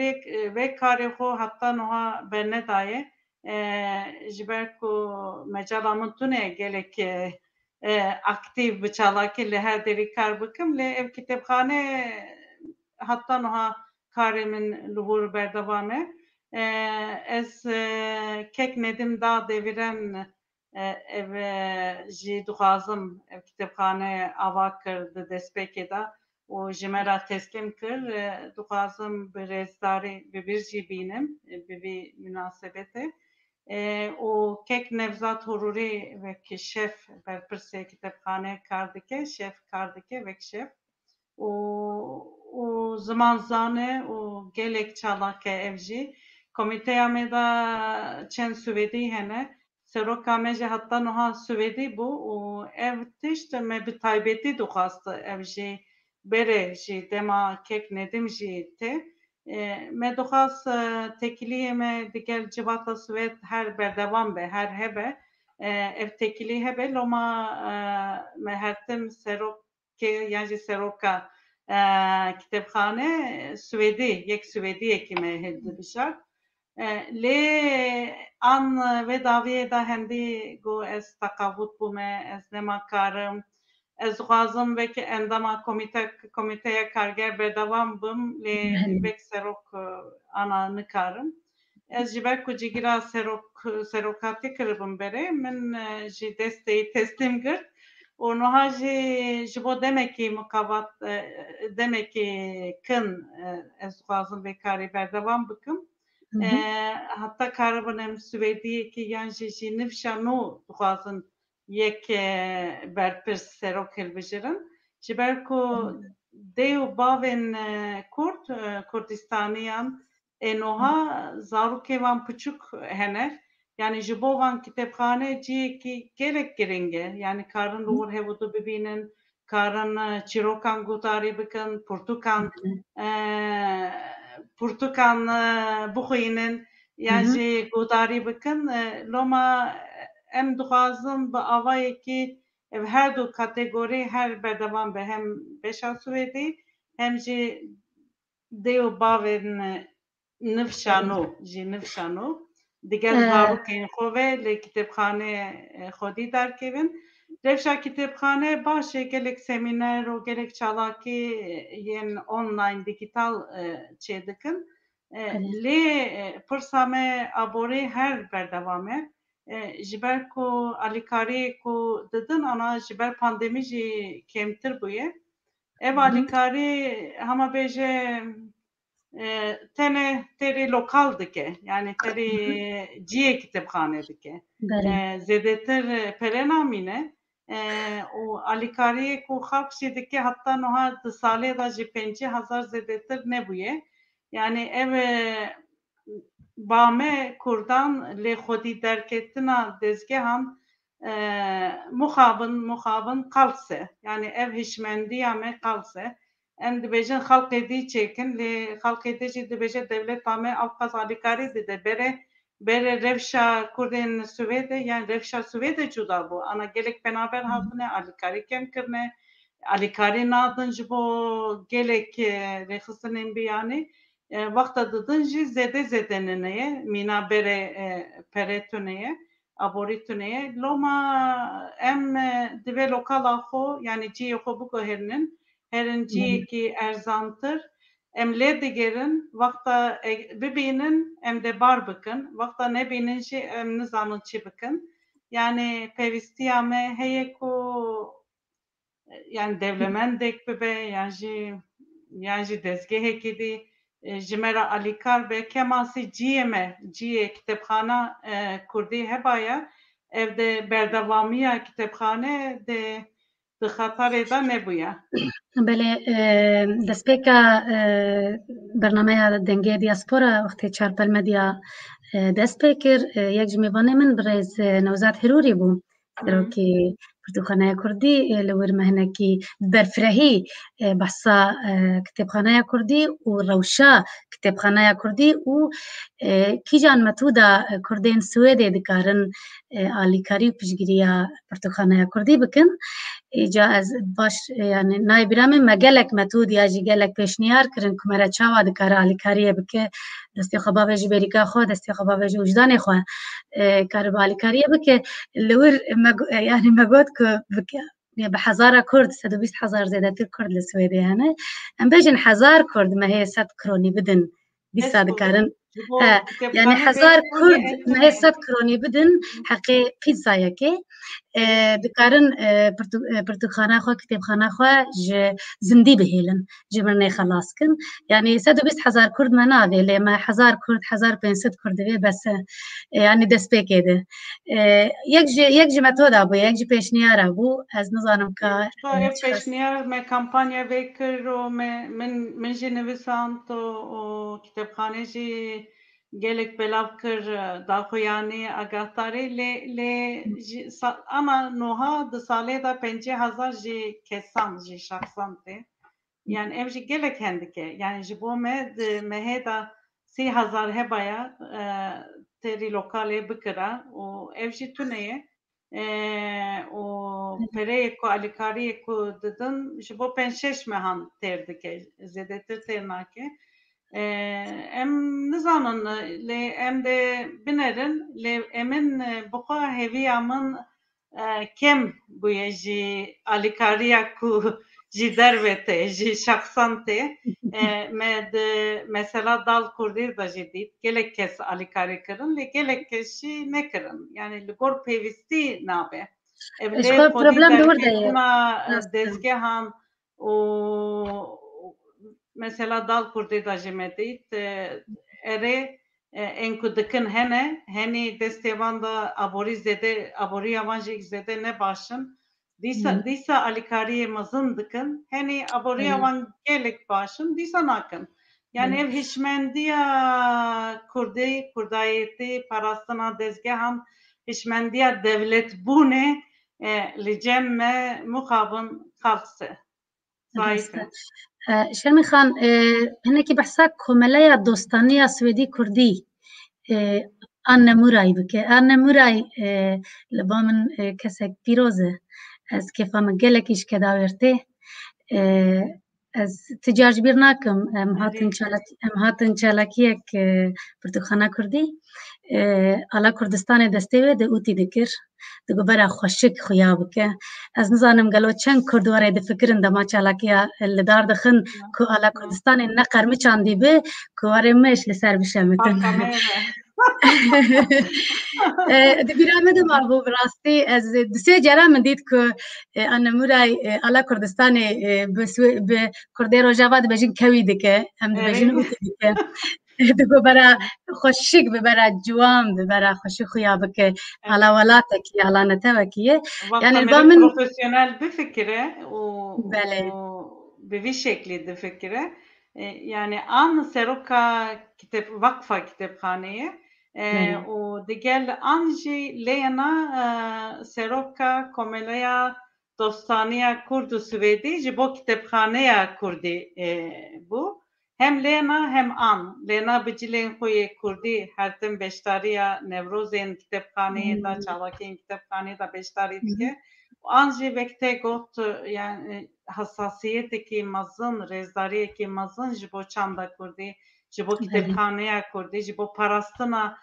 Speaker 2: vê karê xwe heta niha bernedaye. Ji ber ku mecala min tune gelek aktiv bi çalakî li her derî kar bikim lê ev kitêbxane heta niha karê min li wir berdewam e. Ez kek nedim da devîren ev jî dixwazim ev kitêbxane ava kir di destpêkê da û ji me re teslîm kir. Dixwazim bi rêzdarî bi bir jî bînim bi vî münasebetê. û kek Nevzat Hurûrî vek şef berpirsê kitêbxaneyê kar dike, şef kar dike vek şef. û ziman zane û gelek çalak e ev jî. Komîteya me da çend Swêdî hene. Seroka me jî heta niha Swêdî bû û ev tişt me bi taybetî dixwast ev jî berê jî dema kek nedim jî tê. Me dixwast tekiliyê me digel civata Swêd her berdewam be, her hebe. Ev tekilî hebe loma me hertim Serokê yan jî Seroka kitêbxane Swêdî, yek Swêdiyekî me dibişar. Lê an vê daviyê da hendî got ez teqebût bûme, ez nema karim. Ez dixwazim vekî endama komîteya karger berdewam bim lê vek serok ana nikarim. Ez ji ber ku cîgira serokatî kiribim berê min jî destê teslîm girt û niha jî ji bo demekî muqabat demekî kin ez dixwazim vê karî berdewam bikim. Heta karibin em Swêdiyekî yan jî nifşa nû dixwazin yek berpirs serok hilbijirin. Ji ber ku dê û bavên Kurd, Kurdistaniyan ê niha zarokê wan piçûk hene. Yani ji bo wan kitêbxane ciyekî gelek giring e. Yani karin li wir hevûdû bibînin, karin çîrokan guhdarî bikin, pirtûkan bixwînin yan jî guhdarî bikin. Loma em dixwazim bi avayekî ev her du kategorî her berdewam be hem beşa Swêdî hem jî dê û bavên nifşa nû jî nifşa nû digel zarokên xwe ve lê kitêbxaneyê xwedî derkevin. Rewşa kitêbxane baş e gelek semîner û gelek çalakî yên online digital çê dikin. Lê pirsa me aborî her berdewam e. Ji ber ku alîkariyê ku didin ana ji ber pandemî jî kêmtir bûye. Ev alîkarî hema bêje tenê terî lokal dike. Yani terî ciyê kitêbxane dike. Zêdetir pere namîne û alîkariyê ku xelk jî dike heta niha di salê da jî 50,000 zêdetir nebûye. Yani ev bame Kurdan lê xwedî derketina dezgehan muxabin qels e. Yani ev hişmendiya me qels e. Em dibêjin xelkê dî çêkin lê xelkê dî jî dibêje dewleta me ew qas alîkarî dide. Berê rewşa Kurdên Swêdê yan rewşa Swêdê cuda bû. Ana gelek penaber hatine alîkarî kêm kirine. Alîkarî nadin ji bo gelek rêxistinên biyanî. Vakta dıdın jî zedeneye mîna bere peretuneye aborituneye loma em divê lokala xwe yani ciyê xwe biguherînin herin ciyekî erzantir em lê digerin vakta bibînin em dê bar bikin vakta nebînin jî em nizanin çi bikin yani pêvistiya me heye ku yani devlemendek bibe yan jî dezgehekê dî ji me re alîkar be kemasî ciyê kitêbxana Kurdî hebaya ev de berdewamiya kitêbxane di xeterê de nebûye.
Speaker 1: بله دەستپێکە بەرنمەیە دەنگێ دیاسپۆرە وەختێ چارپەلمەدیا دەست پێ کرد یەک ji mêvanê min bi rêz Newzat Hirûrî bû serokê Pirtûkxanaya Kurdî li wir me hinekî berfirehî behsa kitêbxaneya Kurdî û rewşa kitêbxaneya Kurdî û kîjan metûda Kurdên Swêdê dikarin alîkarî û piştgiriya Pirtûkxaneya Kurdî bikin. Îca ez baş yani nayê bîra min me gelek metûd ya jî gelek pêşniyar kirin ku me re çawa dikare alîkariyê bike destê xwe bave ji bêrîka xwe destê xwe bave ji wijdanê xwe karibe alîkariyê bike li wir yani me got ku bike bi hezara Kurd 120,000 zêdetir Kurd li Swêdê hene em bêjin hezar Kurd me hê 100 kronî bidin dîsa dikarin yani hezar Kurd me hê 100 kronî bidin heqê pîzayekê dikarin pirtûkxana xwe kitêbxana xwe ji zindî bihêlin ji mirinê xelas kin yani 120,000 Kurd me navê lê me 1000 Kurd 1500 Kurd divê bes e yani destpêkê de yek ji metoda bû yek ji pêşniyara bû ez nizanim ka
Speaker 2: ev pêşniyar me kampanya vê kir û min jî nivîsand û kitêbxanê jî gelek belav kir daxuyanî agahdarî lê ama noha di salê de 50,000 jî kesan jî şexsan tê yani ev jî gelek hendike yani ji bo me di mehê de 30,000 hebaya terî lokalê bikira û ev jî tune ye û pereyê ku alîkariyê ku didin ji bo 5-6 mehan têr dike zêdetir têr nake em nizanin lê em dê binerin lê emin bixwe hêviya min kem bûye jî alîkariya ku jî derve tê jî şexsan tê me di mesela Dal Kurdî de jî dît gelek kes alîkarî kirin lê gelek kes jî nekirin yani li gor pêwîstî nabe ev lê xwedî derketina dezgehan û mesela Dal Kurdî de jî me dît erê ên ku dikin hene henî destê wan de aboriya wan jî zêde ne baş in dîsa alîkariyê mezin dikin henî aboriya wan gelek baş in dîsa nakin yani ev hişmendiya Kurdî Kurdayêtî parastina dezgehan hişmendiya devletbûnê li cem me mixabin xalqse zayıf e.
Speaker 1: Şermî Xan hinekî behsa komeleya dostaniya Swêdî Kurdî an Nemûrayî bike an Nemûray li ba min kesek pîroz e ez kêfa min gelekî ji kedawêr tê ez ti car ji bîr nakim em hatin çalakiyek Pirtûkxana Kurdî ala Kurdistanê destê wê de ûtî dikir di gobera xweşik xuya bike ez nizanim gelo çend Kurd were difikirin dema çalakiya li dar dixin ku ala Kurdistanê ne qermiçan dîbe ku were meş li ser bişemitin di bîra me de mabû bi rastî ez di sê cara min dît ku an Nemûray ala Kurdistanê bi Kurdê Rojava dibêjin kewî dike em dibêjin ûtî dike di gobera xweşik bibera ciwan bibera xweşik xuya bike ala welatekî ala netewekî ye
Speaker 2: yani ba min profesyonel bifikire û bi vî şeklî difikire yani an seroka vakfa kitêbxaneyê û digel an jî lêna seroka komeleya dostaniya Kurd û Swêdî ji bo kitêbxaneya Kurdî bû hem lêna hem an lêna bi cilên xwe yê Kurdî hertin beşdariya Newrozên kitêbxaneyê de çalakiyên kitêbxaneyê de beşdarî dike an jî wek te got yani hesasiyetekî mezin rêzdariyekî mezin ji bo çanda Kurdî ji bo kitêbxaneya Kurdî, ji bo parastina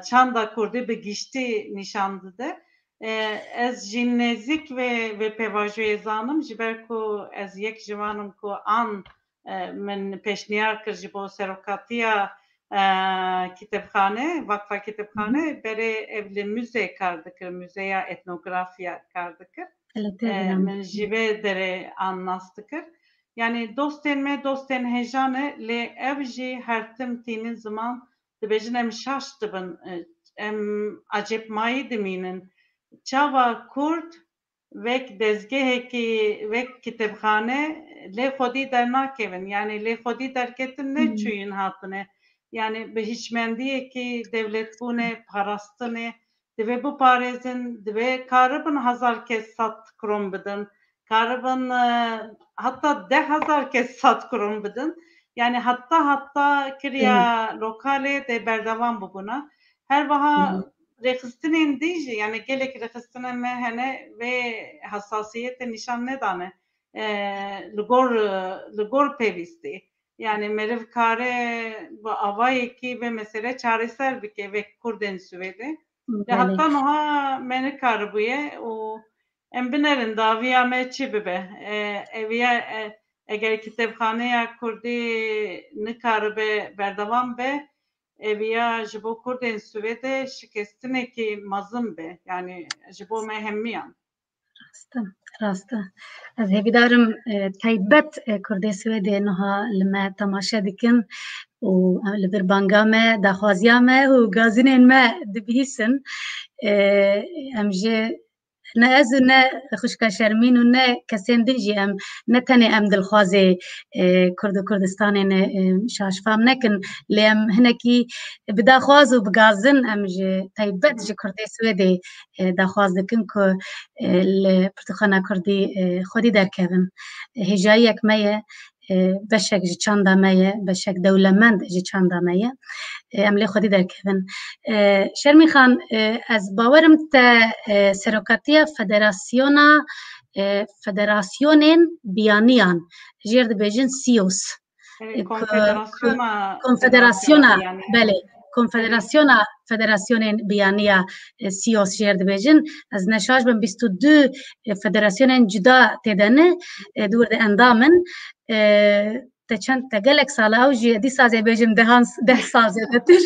Speaker 2: çanda Kurdî bi giştî nîşan dide. Ez jî nêzik vê pêvajoyê zanim ji ber ku ez yek ji wan ku an min pêşniyar kir ji bo serokatiya kitêbxane, Vakfa Kitêbxane berê ev li müze kar dikir, müzeya etnografiya kar dikir. Min ji vê derê an nas dikir. Yani dostên me dostên hêjan e lê ev jî her tim tînin ziman dibêjin em şaş dibin, em acêbmayî dimînin. Çawa Kurd wek dezgehekî, wek kitêbxane lê xwedî dernakevin. Yani lê xwedî derketin ne çûyîn hatine. Yani bi hîçmendiyekî devletbûnê, parastinê divê biparêzin, divê karibin 1000 kes 100 kron bidin, karibin hatta 10,000 kes 100 kron bidin. Yani hatta kiriya lokalê de berdevam bibûne. Her wiha rêxistinên dî jî yani gelek rêxistinên me hene vê hassasiyetê nîşan nedane li gor pêwîstî. Yani meriv kare bi avayekî vê mesele çareser bike vê Kurdên Swêdê. Hatta niha me nikaribûye û em binerin daviya me çi bibe. Eviya eger kitêbxaneya Kurdî nikaribe berdevam be, eviya ji bo Kurdên Swêdê şikestinekî mezin be. Yani ji bo me hemmiyan.
Speaker 1: Rast e. Ez hêvîdarim taybet Kurdê Swêdê niha li me temaşe dikin û li bir banga me, daxwaziya me û gazinên me dibihîsin. Em jî ne ez û ne xwişka Şermîn û ne kesên din jî em ne tenê em dilxwazê Kurd û Kurdistanê şaşfam nekin lê em hinekî bi daxwaz û bi gazin em ji taybet ji Kurdê Swêdê daxwaz dikin ku li Pirtûxana Kurdî xwedî derkevin. Hêjayiyek me ye, beşek ji çanda me ye, beşek dewlemend ji çanda me ye. Em lê xwedî derkevin. Şermîn xan, ez bawerim te serokatiya Federasyonên Biyaniyan jêr dibêjin CIOS. Konfederasyona belê Konfederasyona Federasyonên Biyaniya CIOS jêr dibêjin. Ez neşaş bim 22 federasyonên cuda têdene dûr de endamin. Te gelek sala ew jî dîsa zêbêjim 10 sal zêdetir.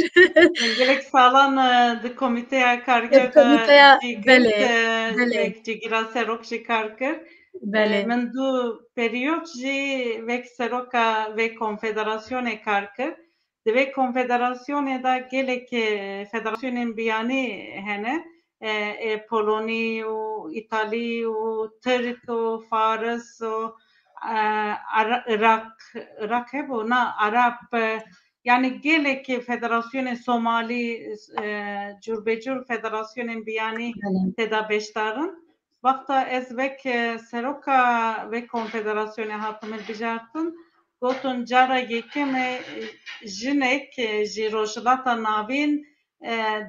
Speaker 2: Gelek salan di komîteya karger de cîgira serok jî kar kir. Min du periyot jî wek seroka vê konfederasyonê kar kir. Di vê konfederasyonê de gelek federasyonên biyanî hene. Polonî û İtalî û Tirk û Faris û Irak hebû na Arap yani gelek federasyonên Somalî curbecur federasyonên biyanî teda beşdarin. Vakta ez wek seroka vê konfederasyonê hatime bijartin gotin cara yekem jinek ji rojhilata navîn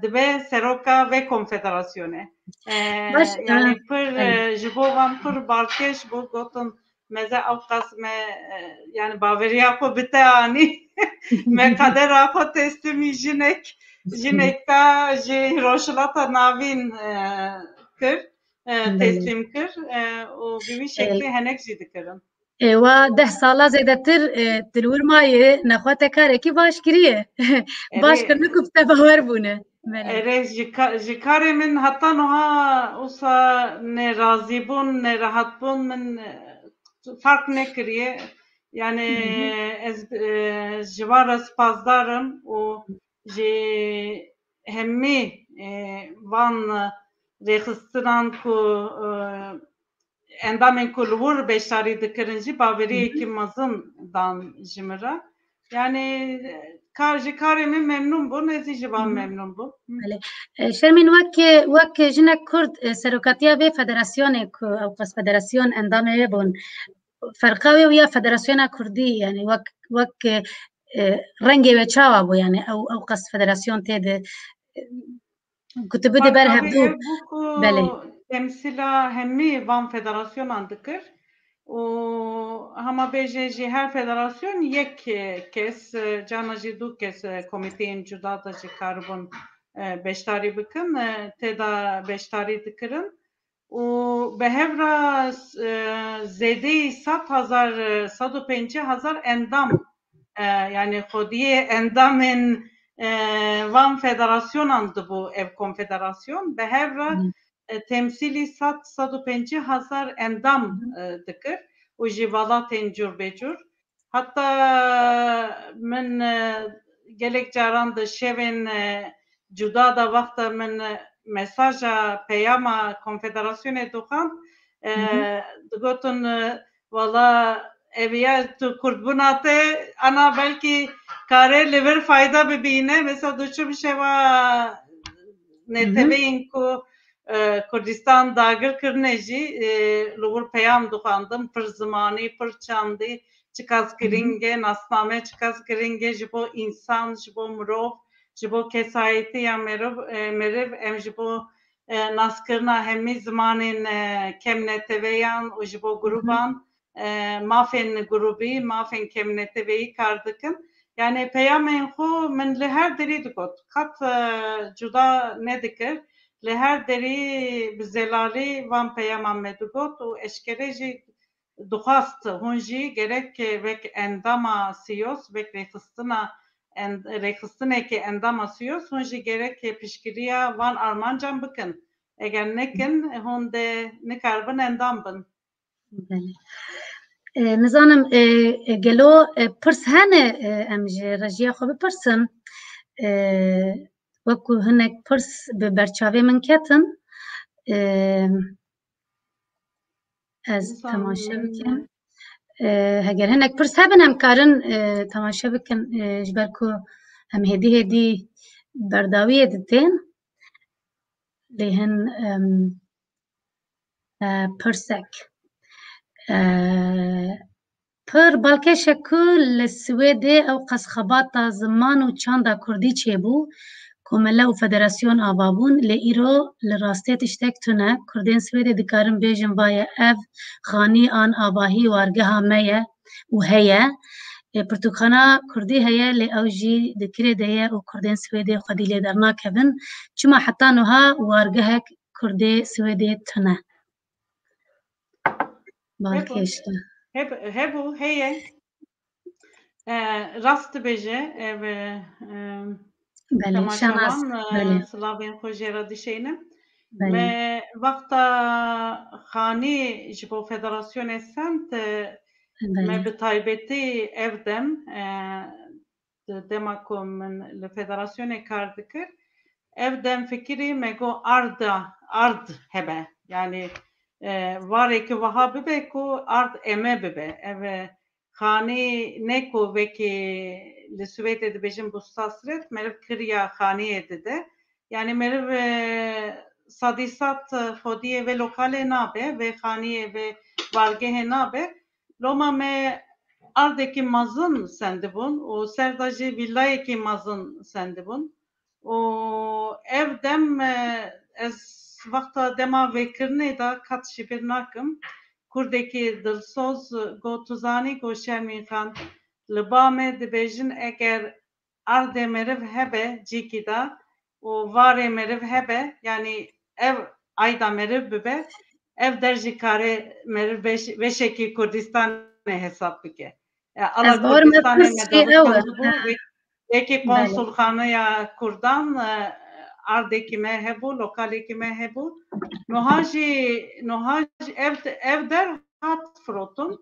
Speaker 2: dibe seroka vê konfederasyonê. Yani pir ji bo wan pir balkêş bû gotin meze ew qas me yani baveriya xwe bite anî me qedera xwe teslîmî jinek ka ji rojhilata navîn kir teslîm kir û bi vî şeklî henek jî dikirin.
Speaker 1: Wa 10 sala zêdetir dilwirmayê nexwe te karekî baş kiriye. Baş kirine ku te bawer bûne.
Speaker 2: Erê ji karê min heta niha wisa nerazîbûn, nerahatbûn min fark nekiriye. Yani ez ji wan re spasdarim û ji hemî van rêxistinan ku endamên ku li wir beşdarî dikirin jî baweriyekî mezin dan ji min re. Yani ji karê min memnûn bûn, ez jî ji wan memnûn bûm.
Speaker 1: Şermîn wek jinek Kurd serokatiya vê federasyonê ku ew qas federasyon endamê hebûn ferqa wê ya Federasyona Kurdî yani wek rengê ve çawa bû yani ew qas federasyon têde ku tu bide ber hebû
Speaker 2: temsîla hemî van federasyonan dikir. û hema bêje jî her federasyon yek kes cana jî du kes komîteyên cuda da jî karibûn beşdarî bikin, têda beşdarî dikirin û bi hev re zêdeyî 150,000 endam yani xwediyê endamên van federasyonan dibû ev konfederasyon bi hev re temsîlî 150,000 endam dikir û ji welatên curbêcur. Hatta min gelek caran di şevên cuda da wexta min mesaja peyama konfederasyonê dixwam digotin wala eviya tu kurdbûna te ana belkî kare li vir fayda bibîne mesela du çû bi şeva neteweyên ku Kurdistan dagir kirine jî li wir peyam dixwandim pir zimanî pir çandî çi qas giring e nasname çi qas giring e ji bo însan ji bo mirov ji bo kesayetiya meriv em ji bo naskirina hemî zimanên kemneteveyan û ji bo grûpan mafên grûbî mafên kemneteveyî kar dikin yani peyamên xwe min li her derî digot qet cuda nedikir li her derî bi zelalî van peyaman me digot û eşkere jî dixwast hûn jî gerek vek endama sîyos vek rêxistinekê endama sîyos hûn jî gerek piştgiriya van armancan bikin eger nekin hûn de nikaribin endam bin.
Speaker 1: Nizanim gelo pirs hene em ji rejiya xwe bipirsin wekû hinek pirs bi berçavê min ketin ez temaşe bikim heger hinek pirs hebin em karin temaşe bikin ji ber ku em hêdî berdawiyê ditên lê hin pirsek pir balkêşek ku li Swêdê ew qesxebata ziman û çanda Kurdî çêbû komele û federasyon ava bûn lê îro li rastî tiştek tune Kurdên Swêdê dikarin bêjin vaye ev xanî an avahî wargeha me ye û heye pirtûkxana Kurdî heye lê ew jî di kirê de ye û Kurdên Swêdê xwedî lê dernakevin çima heta niha wargehek Kurdê Swêdê tune balkêşte
Speaker 2: hebû heye rast dibêje ev temaşevan silavên xwe jê re dişêne me wexta xanî ji bo federasyonê Sent me bi taybetî ev dem di dema ku min li federasyonê kar dikir ev dem fikirî me got ard hebe yani warekî wiha bibe ku ard eme bibe ev xanî ne ku vekî li Swêdê dibêjin bûstasret meriv kiriya xaniyê dide yani meriv sadî sat xwediyê vê lokalê nabe vê xaniyê vê wargehê nabe loma me ardekî mezin sendibûn û ser de jî vîlayekî mezin sendibûn û ev dem ez wexta dema vêkirinê de qet jî bîr nakim Kurdekî dilsoz got tu zanî ku Şermîn-xan li ba me dibêjin eger ardê meriv hebe cîkî de û varê meriv hebe yani ev ayda meriv bibe ev der jî kare meriv veşekî Kurdistanê hesab bike ala Kurdistanê me davutkan dibû wekî konsulxaneya Kurdan ardekî me hebû lokalekî me hebû niha jî ev der hat firotin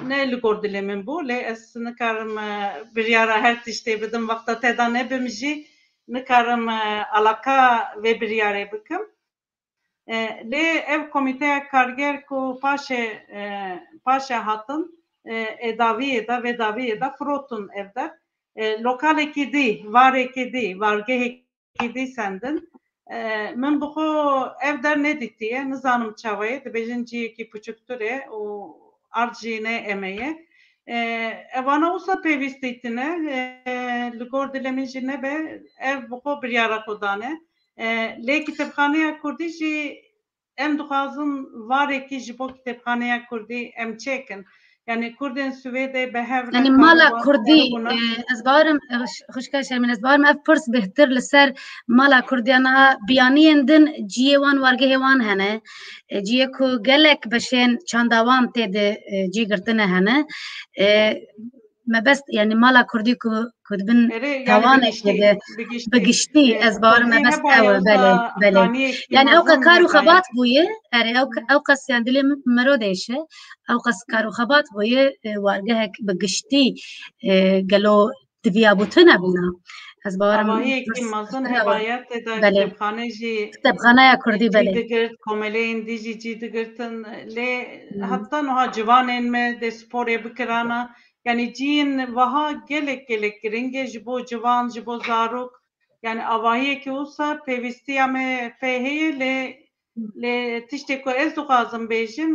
Speaker 2: ne li gor dilê min bû lê ez nikarim biryara her tiştê bidim wexta têda nebim jî nikarim alaka vê biryarê bikim lê ev komîteya karger ku paşê hatin êdaviyê de vê daviyê de firotin ev der lokalekî dî warekî dî wargehekî dî sendin min bixwe ev der nedîtiye nizanim çawa ye dibêjin ciyekî piçûktir e û ard jî ne eme ye evana wisa pêwîstî tune li gor dilê min jî nebe ev bixwe biryara xwe dane lê Kitêbxaneya Kurdî jî em dixwazin varekî ji bo kitêbxaneya Kurdî em çêkin. Yani Kurdên Swêdê bi hev
Speaker 1: Yani
Speaker 2: re
Speaker 1: mala
Speaker 2: karû
Speaker 1: Kurdî
Speaker 2: bûne.
Speaker 1: ez barim xwişka Şermîn ez barim ev pirs bêhtir li ser mala Kurdiyan ha biyaniyên din ciyê wan wargehê wan hene ciyê ku gelek beşên çanda wan tê de cî girtine hene me best yani mala Kurdî ku dibin
Speaker 2: Yani
Speaker 1: tawanekê de bigiştî ez barim me
Speaker 2: Kurdî
Speaker 1: best
Speaker 2: heba
Speaker 1: ew
Speaker 2: yoksa
Speaker 1: belê
Speaker 2: haniyekî
Speaker 1: yani ew
Speaker 2: mezin
Speaker 1: karu
Speaker 2: heba
Speaker 1: xebat bûye ew qas yani dilê miro deşe ew qas karu xebat bûye wargehek bigiştî gelo diviya bûtine bûna ez barim
Speaker 2: avahiyekî mezin hebayet da
Speaker 1: belê
Speaker 2: kitêbxane jî
Speaker 1: kitêbxaneya Kurdî
Speaker 2: cî
Speaker 1: belê
Speaker 2: digirt, komeleyên dî jî cî digirtin lê heta niha civanên me dê sporê bikirana yani ciyên wiha gelek giring e ji bo civan ji bo zarok yani avahiyekî wisa pêwîstiya me pê heye lê tiştê ku ez dixwazim bêjim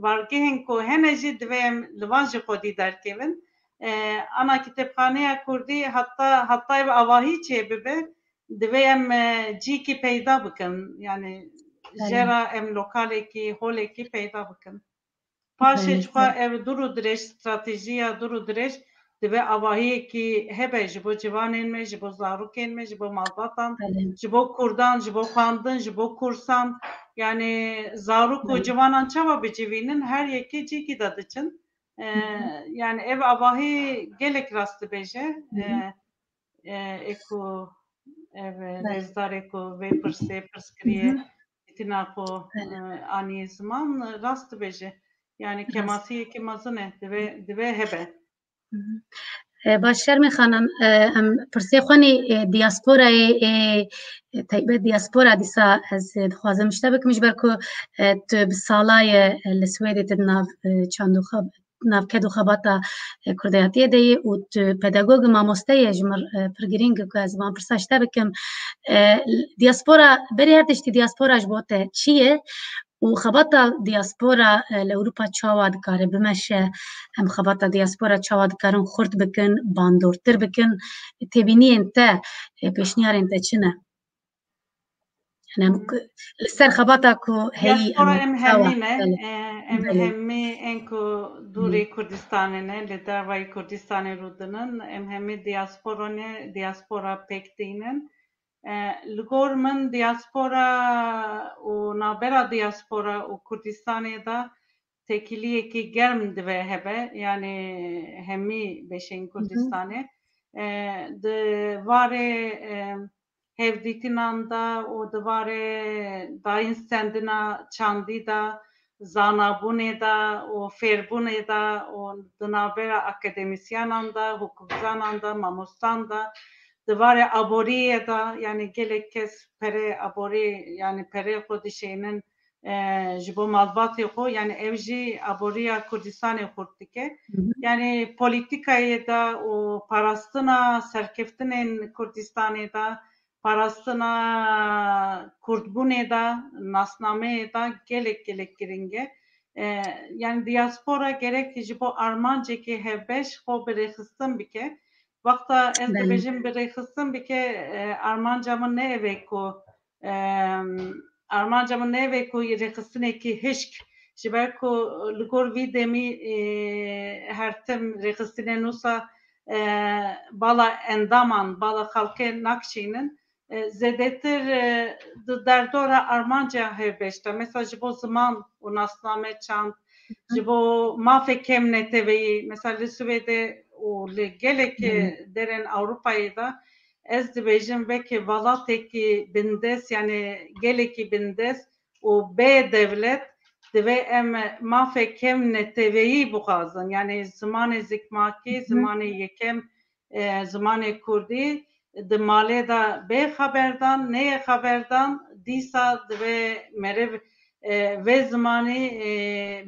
Speaker 2: wargehên ku hene jî divê em li wan jî xwedî derkevin ana kitêbxaneya Kurdî heta ev avahî çê bibe divê em cîkî peyda bikin yani jera em lokalekî holekî peyda bikin paşê çixwe ev dur û dirêj stratejiya dur û dirêj divê avahiyekî hebe ji bo civanên me ji bo zarokên me ji bo malbatan ji bo Kurdan ji bo xwandin ji bo kursan yani zarok û civanan çawa bicivînin her yekê cîkî de diçin yani ev avahî gelek rast dibêje eko ev rêzdarê ku vê pirsê pirs kiriye tîna xwe aniyê ziman rast dibêje yani kemasiyekî mezin e divê hebe
Speaker 1: باش شرمê xanan em pirsê xwenî dîasporayê taybet dîaspora dîsa ez dixwazim ji te bikim ji ber ku tu bi salayê li Swêdê tu nav çandûxa navket û xebata Kurdiyatiyê de yê û tu pedagog mamoste yê ji mir pir girîng e ku ez van pirsa ji te bikim dîaspora berê her tiştî dîaspora ji bo te çi ye û xebata dîaspora li Ewropa çawa dikare bimeşe em xebata dîaspora çawa dikarin xurt bikin bandortir bikin têbîniyên te pêşniyarên te çi ne yani li ser xebata ku heyî
Speaker 2: Dîaspora em hemî ne em
Speaker 1: belê
Speaker 2: hemî ên ku dûrê Kurdistanê ne li dervayê Kurdistanê rûdinin em hemî dîaspora ne dîaspora pêk tînin li gor min dîaspora û navbera dîaspora û Kurdistanê de têkiliyekî germ divê hebe yani hemî beşên Kurdistanê di varê hevdîtînan de û di varê dayîn stendina çandî de zanabûnê de û fêrbûnê de û di navbera akademîsyanan de hukukzanan de mamostan de di varê aboriyê de yani gelek kes perê aborî yani perê xwe dişênin ji bo malbatê xwe yani ev jî aboriya Kurdistanê xurt dike yani polîtîkayê de û parastina serkeftinên Kurdistanê de parastina Kurdbûnê de nasnameyê de gelek giring e yani dîaspora gerek ji bo armancekî hevbeş xwe bi rêxistin bike wexta ez dibêjim bi rêxistin bike armanca min ne ev e ku armanca min ne ev e ku rêxistinekî hişk ji ber ku li gor vî demî her tim rêxistinên wisa bala endaman bala xelkê nakişînin zêdetir di derdora armanca hevbeş de mesela ji bo ziman û nasname çand ji bo mafê kêm neteweyî mesela li Swêdê û li gelek derên Ewropayê de ez dibêjim vekî welatekî bindest yani gelekî bindest û bê devlet divê em mafê kêm neteweyî bixwazin yani zimanê zikmakî zimanê yekem zimanê Kurdî di malê de bê xeberdan neyê xeberdan dîsa divê meriv vê zimanê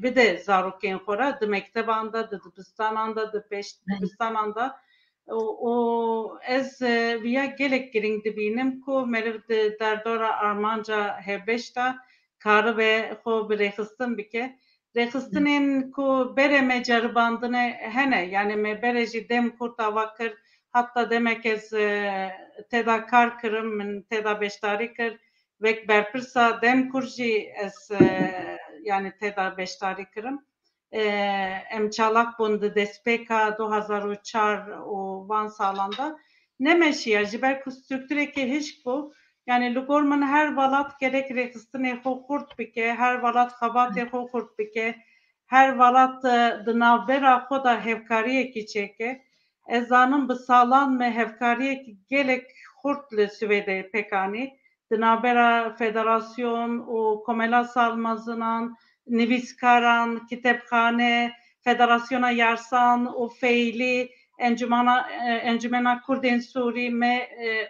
Speaker 2: bide zarokên xwe re di mekteban de di dibistanan de di pêş dibistanan de û ez vîya gelek giring dibînim ku meriv di derdora armanca hevbeş de karibe xwe bi rêxistin bike rêxistinên ku berê me ceribandine hene yani me berê jî dem kurt ava kir hatta demek ez teda kar kirim min teda beşdarî kir vek berpirsa dem kurji es yani teda beştari kırım. Em çalak bundu despeka 2004 o van salanda. Ne meşiya jiber strüktüreki hiç bu. Yani lugorman her valat gerek rekistine hokurt bike, her valat xabat hokurt bike, her valat dınavbera koda hevkariye ki çeke. Ezanın bu sağlan me hevkariye ki gelek hurtlı süvede pekani. Dınavbera federasyon o komela salmazınan, nivîskaran, kitêbxane, Federasyona Yarsan û Feylî, Encumena Kurdên Sûrî me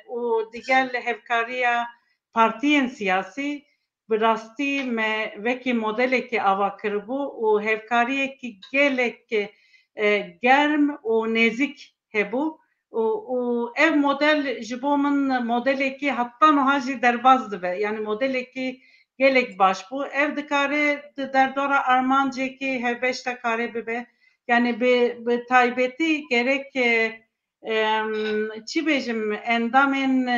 Speaker 2: û digel hevkariya partiyên siyasî bi rastî me vekî modelekî ava kiribû û hevkariyekî gelek germ û nêzik hebû û ev model ji bo min modelekî heta niha jî derbas dibe. Yani modelekî gelek baş bû. Ev dikare derdora armancekî hevbeş kare bibe. Yani bi taybetî gerek çi bêjim endamên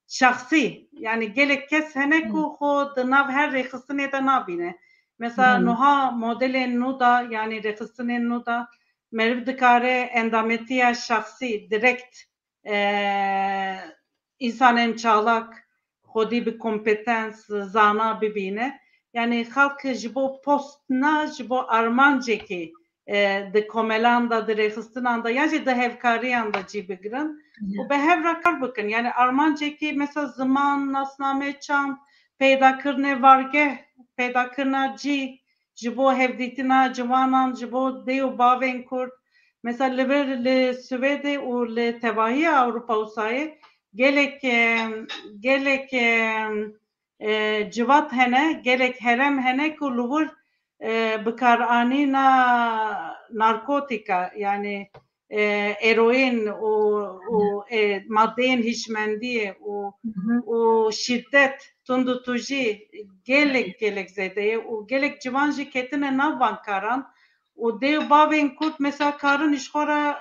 Speaker 2: şahsî yani gelek kes hene ku xwe di nav her rêxistinê de nabîne. Mesela niha modelên nû da yani rêxistinên nû da meriv dikare endametiya şahsî direkt insanên çalak xwedî bi kompetens zana bibîne. Yani xelk ji bo postna ji bo armancekî di komelan da di rêxistinan da ya jî di hevkariyan da cî bigirin û bi hev re kar bikin. Yani armancekî mesela ziman, nasname, çand, peydakirine vargeh, peydakirina cî ji bo hevdîtina ciwanan, ji bo dê û bavên Kurd. Mesela li vir li Swêdê û li tevahiya Ewropa Wîsayê gelek civat hene, gelek herem hene ku li wir bikaranîna narkotika yani eroin û maddeyên hişmendiyê û şiddet tund tu jî gelek zêde ye û gelek civan jî ketine nav vankaran û dê û bavên Kurd mesela karin ji xwe re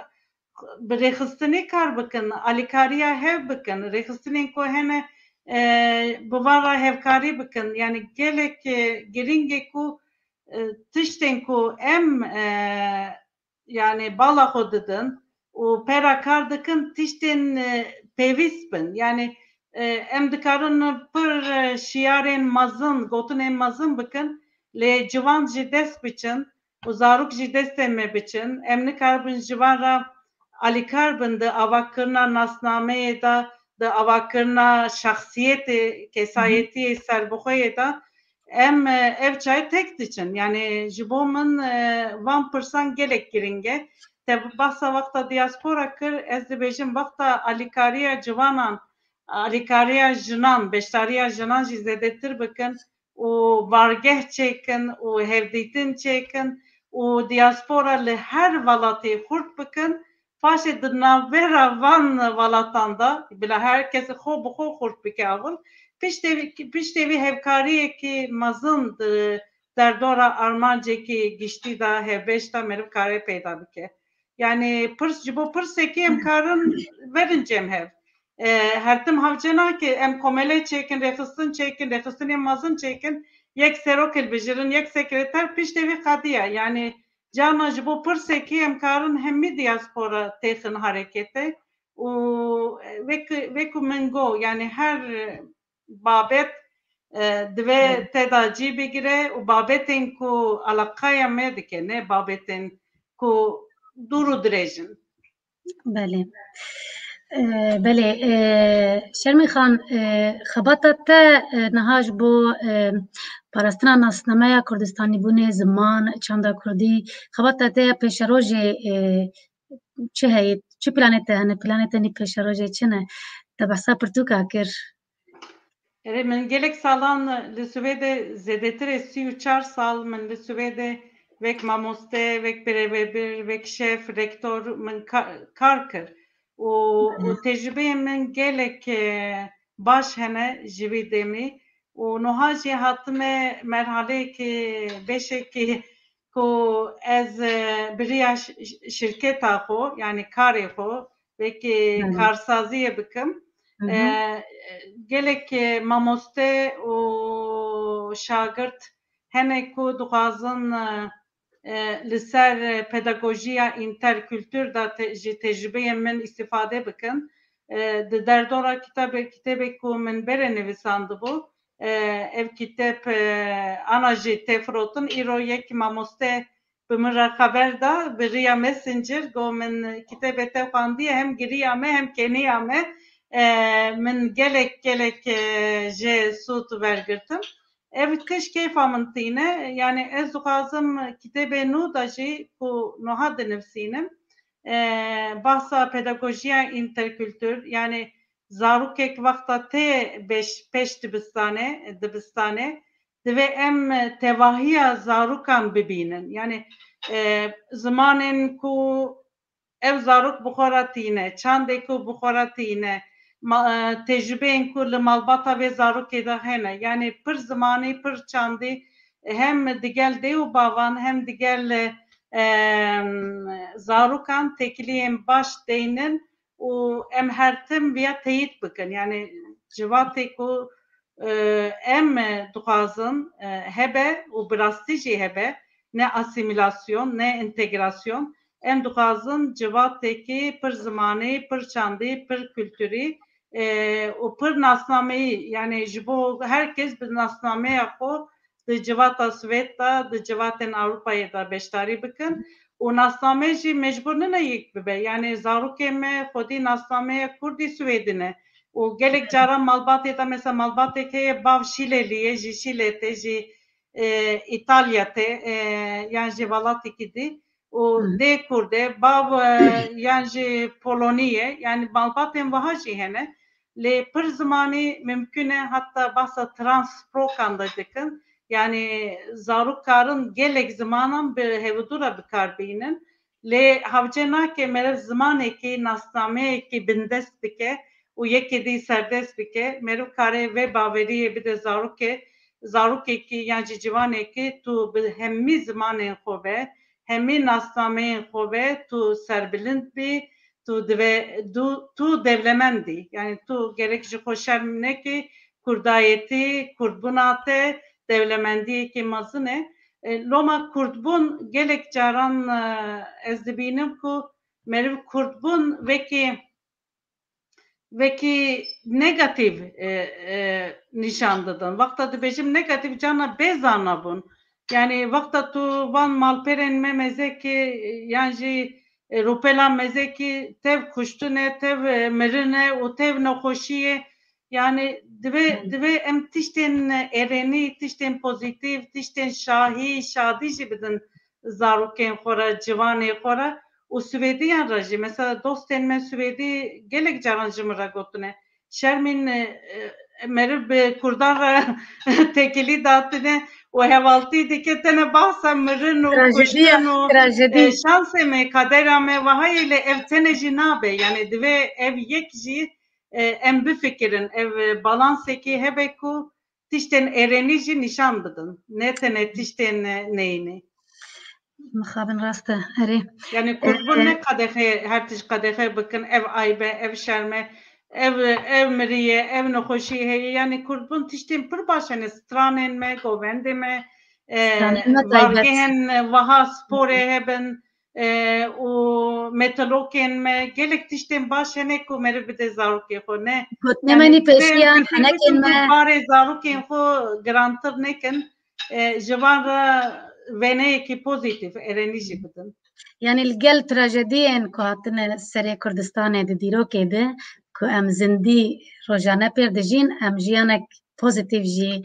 Speaker 2: bi rêxistinê kar bikin, alîkariya hev bikin, rêxistinên ku hene bi van re hevkarî bikin. Yani gelek giring e ku tiştên ku em yani bala xwe didin û pera kar dikin tiştên pêwîst bin. Yani em dikarin pir şiyarên mezin, gotinên mezin bikin lê civan jî dest biçin û zarok jî destê me biçin. Em nikaribin civan re alîkar bin di avakirina nasnameyê de, di avakirina şahsiyetê, kesayetiyê serbixweyê de em ev çayê tek diçin. Yani ji bo min van pirsan gelek giring e. Te behsa wexta diaspora kir, ez dibêjim wexta alîkariya ciwanan, alîkariya jinan, beşdariya jinan jî zêdetir bikin û vargeh çêkin û hevdîtin çêkin û diaspora li her welatê xurt bikin. Paşê di navbera van welatan da bila herkesî xwe bi xwe xurt bike avil. Piştî vî hevkariyekî mezin di derdora armancekî giştî da hevbeş da meriv kare peyda bike. Yani pirs ji bo pirsekî em karin verin cemhev. Her tim hevce nake em komele çêkin, rêxistin çêkin, rêxistinên mezin çêkin, yek serok hilbijirin, yek sekreter piştî vî qediya. Yani cana ji bo pirsekî em karin hemî diaspora têxin hareketê û wek min got yani her babet divê teda cî bigire û babetên ku alaqaya me dike ne babetên ku dûr û dirêjin.
Speaker 1: Belê. Belê Şermî Xan xebata te niha ji bo parastina nasnameya Kurdistanîbûnê ziman çanda Kurdî xebata te ya pêşerojê çi heye? Çi planê te hene? Planê te nî pêşerojê çi ne? Te behsa pirtûka kir.
Speaker 2: Min gelek salan li Swêdê zêdetirê 34 sal min li Swêdê vek mamoste, vek birêvebir, vek şef, rektor min kar kir û tecrübeyên min gelek baş hene ji vî demî û niha jî hatime merhaleyekî beşekî ku ez biriya şirketa xwe yani karê xwe vekî karsaziyê bikim. gelek mamoste û şagirt hinek ku dixwazin li ser pedagojiya interkültür da ji tecrübeyên min îstîfade bikin. Di derdora kitêbek ku min berê nivîsandibû, ev kitêb ana jî tê firotin, îro yek mamoste bi min re xeber da bi rêya Messenger got min kitêbê te xwandiye, hem giriya me hem keniya me. Min gelek jê sûd wergirtim. Ev tiş keyfa min tîne, yani ez dixwazim kitêbê nû da jî ku niha dinivîsînim, bahsa pedagojiya interkültür, yani zarokek wexta tê pêş dibistanê divê em tevahiya zarokan bibînin. Yani zimanên ku ev zarok bi xwe re tîne, çandê ku bi xwe re tîne, tecrübeyên ku li malbata vê zarokê de hene. Yani pir zimanî, pir çandî, hem digel dê û bavan hem digel zarokan tekiliyên baş deynin û em her tim vêya teyît bikin. Yani civatê ku em dixwazin hebe û bi rastî jî hebe, ne asimilasyon ne entegrasyon, em dixwazin civatekî pir zimanî, pir çandî, pir kültürî û pir nasnameyî, yani ji bo herkes bi nasnameya xwe di civata Swêd da, di civatên Ewropayê da beşdarî bikin û nasname jî mecbûr nine yek bibe. Yani zarokê me xwedî nasnameya Kurdî Swêdî ne. û gelek caran malbatê de mesela malbatek heye bav Şîlelî ye, ji Şîlê te, ji İtalya te, yan ji welatekî dî û dê Kurd e, bav yan ji Polonî ye, yani malbatên wiha jî hene. Lê pir zimanî mümkün e hatta bahsa transprokan da dikin. Yani zarok karin gelek zimanan bi hevdûra bikarbînin. Lê hewce nake meriv zimanekî nasnameyekî bindest bike û yekê dî serdest bike, meriv karê vê baweriyê bide zarokekî yan jî ciwanekî tu bi hemî zimanên xwe ve, hemî nasnameyên xwe ve tu serbilind bî, tu devlemend bî. Yani tu gerek ji xwe şerm nekî, Kurdayetî, Kurdbûna te devlemendiyekî mezin e. Loma Kurdbûn gelek caran ez dibînim ku meriv Kurdbûn vekî negatif nîşan didin. Wexta dibêjim negatif cana bêza nebûn. Yani wexta tu van malperên me mezekî yan jî rûpela mezekî tev kuştine, tev mirine û tev nexweşiyê, yani divê em tiştên êrenî, tiştên pozîtîv, tiştên şahî, şadî jî bidin zarokên xwe re, ciwanê xwe re û Swêdiyan re jî. Mesela dostên me Swêdî gelek caran ji min re gotine şermên meriv bi Kurdan re tekilî datine û hevaltî dike tene bahsa mirin û kuştin û şansê me, kadera me wehayê lê ev tene jî nabe. Yani divê ev yek jî em bifikirin, ev balansekî hebe ku tiştên êrenî jî nîşan bidin. Ne tene tiştên neyînî.
Speaker 1: Mixabin rast e, erê.
Speaker 2: Yani Kurdbûn ne qedexe, her tişt qedexe bikin, ev aybe, ev şerme, ev miriye, ev nexweşî heye. Yani Kurdbûn tiştên pir baş hene, stranên me, govendê me, vargehên wiha sporê hebin û metalokên me, gelek tiştên baş hene ku meriv bide zarokê xwe. Ne
Speaker 1: Kutnemenî pêşiyan henekên me
Speaker 2: barê zarokên xwe girantir nekin, ji van re veneyekî pozîtîv êrenî jî bidin.
Speaker 1: Yani li gel trajediyên ku hatine serê Kurdistanê di dîrokê de ku em zindî rojane pêr dijîn, em jiyanek pozîtîv jî,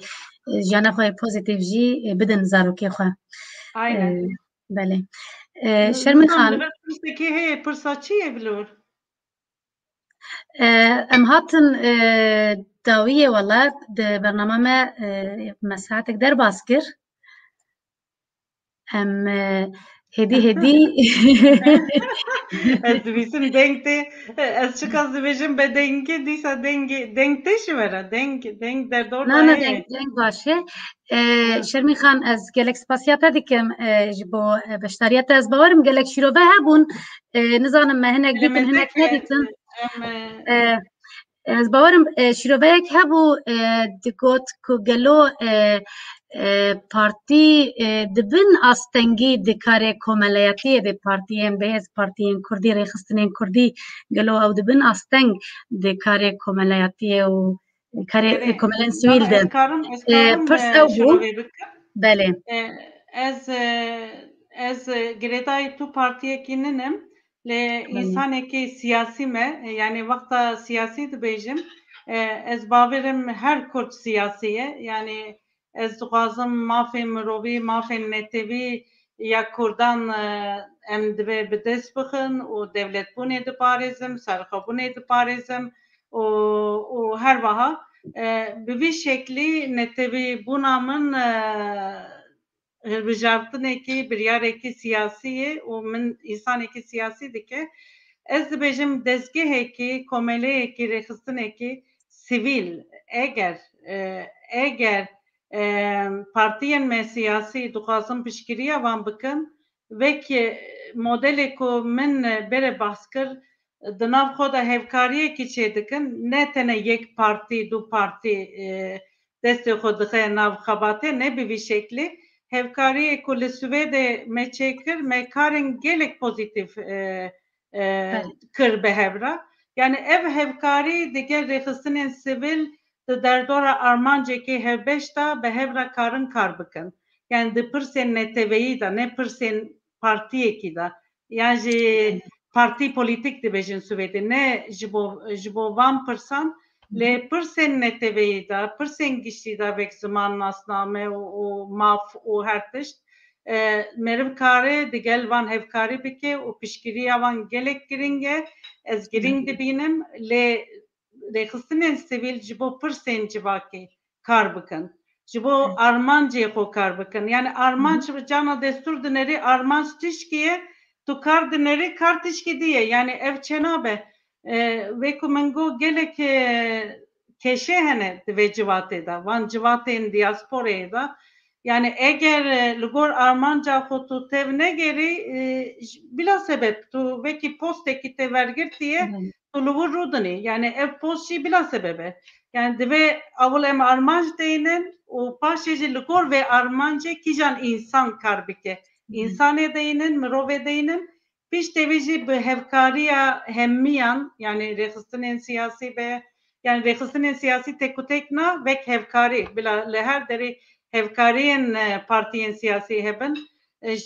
Speaker 1: jiyana xwe pozîtîv jî bidin zarokê xwe.
Speaker 2: Aynen.
Speaker 1: Belê. Şermin Xan,
Speaker 2: pirsekî heye, pirsa çi ye bilor?
Speaker 1: em hatin dawiyê welat di bername me mesaetek derbas kir. Em hêdî
Speaker 2: Ez dibîsim deng tê, ez çi qas dibêjim be dengê, dîsa deng tê ji me re, deng derdor
Speaker 1: Na deng baş e. Şermin Xan, ez gelek spasiya te dikim ji bo beşdariya te. Ez bawerim gelek şîrove hebûn, nizanim me hinek dîtin hinek nedîtin. از باورم شروعک هبو دگوت کو گلو پارتی دبن آستنگی دکار کمالیاتی د پارتیان بهز پارتیان کردی ریخستنین کردی گلو او دبن آستنگ دکار کمالیاتی و کار کمالین سویل ده پرس او بو بله
Speaker 2: از گریدای تو partiye kininim le insaneki siyasi me yani vakta siyasi dibêjim ez baverim her Kurd siyasiye yani ez dixwazim mafê mirovî mafên netewî ya Kurdan em dibe bi dest bixin û devletbûnê diparêzim serxwebûnê diparêzim û her wiha bi vî şeklî netewî bûna min hilbijartinekî biryarekî siyasî ye û min însanekî siyasî dike ez dibêjim dezgehekî komeleyekî rêxistinekî sivîl eger partiyên me siyasî dixwazin piştgiriya wan bikin vekî modelê ku min bere behs kir di nav xwe de hevkariyekî çêdikin ne tene yek partî du partî destê xwe dixe nav xebatê ne bi vî şeklî hevkariyê ku li Swêdê me çêkir me karên gelek pozîtîv kir bi hev re yani ev hevkarî digel rêxistinên sivîl di derdora armancekî hevbeş de bi hev re karin kar bikin yani di pirsên neteweyî de ne pirsên partiyekî de yani jî partî polîtîk dibêjin Swêdê ne ji bo van pirsan lê pirsên neteweyî de pirsên giştî de vek ziman nasname û maf û her tişt meriv kare digel van hevkarî bike û piştgiriya wan gelek giring e ez giring dibînim lê rêxistinên sivîl ji bo pirsên civakê kar bikin ji bo armancê xwe kar bikin yani armanc cana destur dinerê armanc tişkî ye tu kar dinerê kar tişkî diye yani ev çenabe vê ku min got gelek keşe hene di vê civatê de van civatên diasporayê de yani eger li gor armanca xwe tu tev negerî bila sebep tu vekî postekî te wergirtiye tu li wir rûdinî yani ev post jî bila sebebe yani divê awil em armanc deynin û paşê jî li gor vê armancê kîjan însan kar bike însanê deynin mirovê deynin pîş tevî jî bi hevkariya hemmiyan yani rêxistinên siyasî ve yani rêxistinên siyasî tek û tek na vek hevkarî bila li her derê hevkariyên partiyên siyasî hebin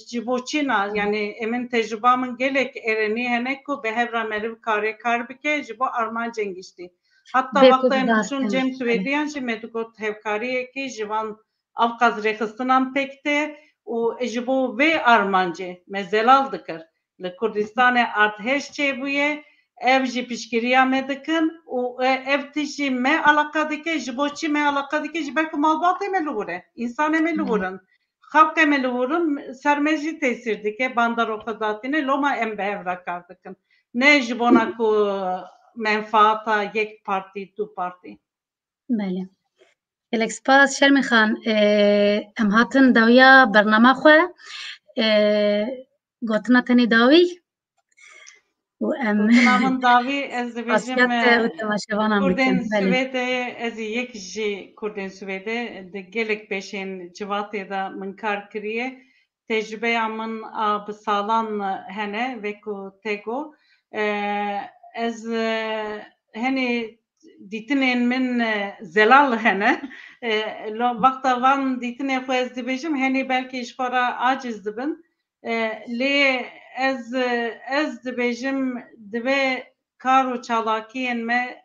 Speaker 2: ji bo çîna yani emin tecrüba min gelek erenî hene ku bi hev re meriv karê kar bike ji bo armancên giştî hatta wexta em diçûn cem Swêdiyan jî me digot hevkariyekî ji van av qas rêxistinan pek tê û ji bo vê armancê me zelal dikir li Kurdistanê erdhêj çêbûye ev jî piştgiriya me dikin û ev tişt jî me alaka dike ji bo çi me alaka dike ji ber ku malbatê me li wir e însanê me li wir in xelkê me li wir in ser me jî tesîr dike bandarokê datîne loma em bi hev re kar dikin ne ji bona ku menfaata yek partî du partî
Speaker 1: بله gelek spas Şermî xan em hatin dawiya bername xwe gotina tenê dawî
Speaker 2: gotina min dawî ez dibêjim Kurdên
Speaker 1: Kurdên
Speaker 2: Swêdê ez ê yek jî Kurdên Swêdê di gelek beşên civatê de min kar kiriye tecrübeya min a bi salan hene vek ku te got ez henê dîtinên min zelal hene wexta van dîtinê xwe ez dibêjim henê belkî ji xwe re aciz dibin lê ez dibêjim divê kar û çalakiyên me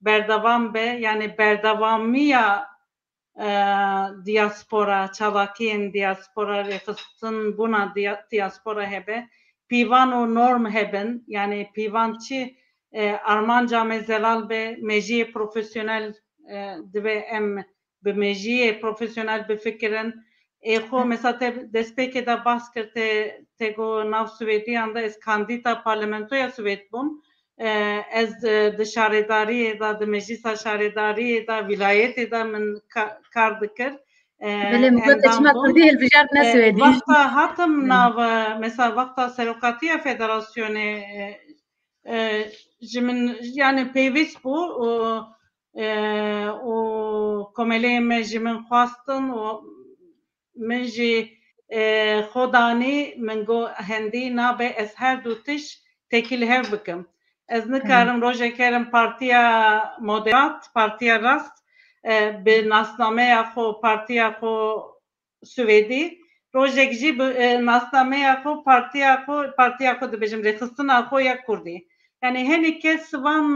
Speaker 2: berdevam be yani berdewamiya diaspora çalakiyên diaspora rêxistin bûna diaspora hebe pîvan û norm hebin yani pîvan çi armanca me zelal be mejiyê profesyonel divê em bi mejiyê profesyonel bifikirin xwe mesela te destpêkê de bahs kir te got nav Swêdiyan de ez kandîta parlamentoya Swêd bûm ez di şarêdariyê de di meclîsa şarêdariyê de vilayetê de min kar dikir wexta hatim nav mesela wexta serokatiya federasyonê ji min yani pêwîst bû û komeleyên me ji min xwastin û min jî xwe danî min got hendî nabe ez her du tişt tekî li hev bikim. Ez nikarim rojek herim Partiya Moderat, Partiya Rast bi nasnameya xwe Partiya xwe Swêdî rojek jî bi nasnameya xwe Partiya xwe dibêjim rêxistina xwe ya Kurdî. Yani henî kes van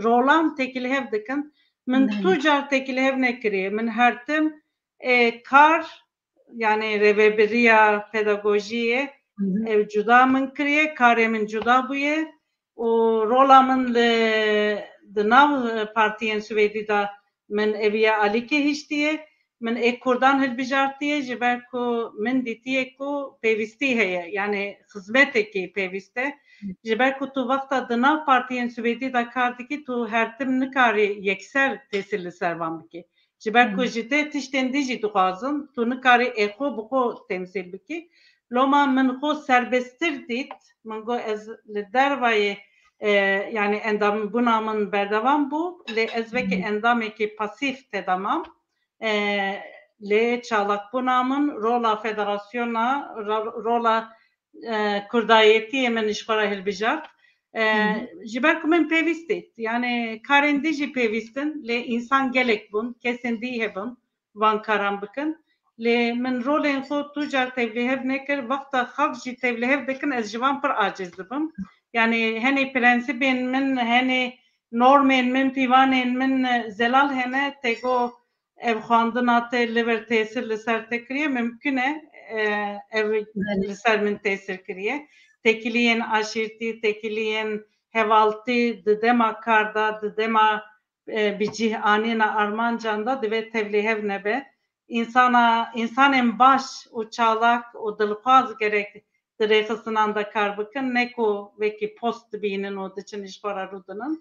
Speaker 2: rolan tekî li hev dikin. Min tu car tekî li hev nekiriye. Min her tim kar yani rêveberiya pedagojiyê ev cuda min kiriye, karê min cuda bûye û rola min di nav partiyên Swêdî de min eviya alîkê hiştiye. Min Kurdan hilbijartiye ji ber ku min dîtiye ku pêwîstî heye yani xizmetekî pêwîst e. Ji ber ku tu wexta di nav partiyên Swêdî de kar dikî tu her tim nikarî yekser tesîr li ser wan bikî. Ji ber ku ji te tiştên dî jî dixwazin tu nikarî xwe bi xwe temsîl bikî. Loma min xwe serbesttir dît min got ez li dervayê yani endambûna min berdewam bû lê ez vekî endamekî pasîv tedamam. Lê çalakbûna min rola federasyona rola kurdayetiyê min ji xwe re hilbijart ji ber ku min pêwîst dît yani karên dî jî pêwîstin lê însan gelek bûn kesên dî hebin van karan bikin lê min rolên xwe tu car tevlîhev nekir wexta xelk jî tevlîhev dikin ez ji wan pir aciz dibim yani henê prensîpên min henê normên min pîvanên min zelal hene tego ev xwandina te li vir tesîr li ser te kiriye mümkün e ev li ser min tesîr kiriye tekiliyên aşîretî tekiliyên hevaltî di dema kar da di dema bi cîhanîna armancan da divê tevlîhev nebe însanên baş û çalak û dilxwaz gerek di rêxistinan de kar bikin ne ku wekî post dibînin û diçin ji xwe re rûdinin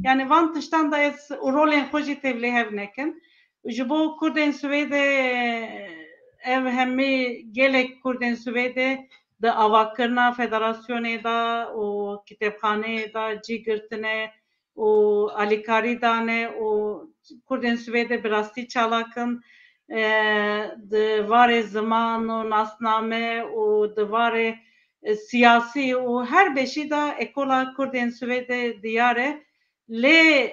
Speaker 2: yani van tiştan da ez rolên xwe jî tevlîhev nekin ji bo Kurdên Swêdê ev hemî gelek Kurdên Swêdê di avakirina federasyonê da û kitêbxaneyê da cî girtine û alîkarî dane û Kurdên Swêdê bi rastî çalak in di varê ziman û nasname û di varê siyasî û her beşî de ekola Kurdên Swêdê diyar e lê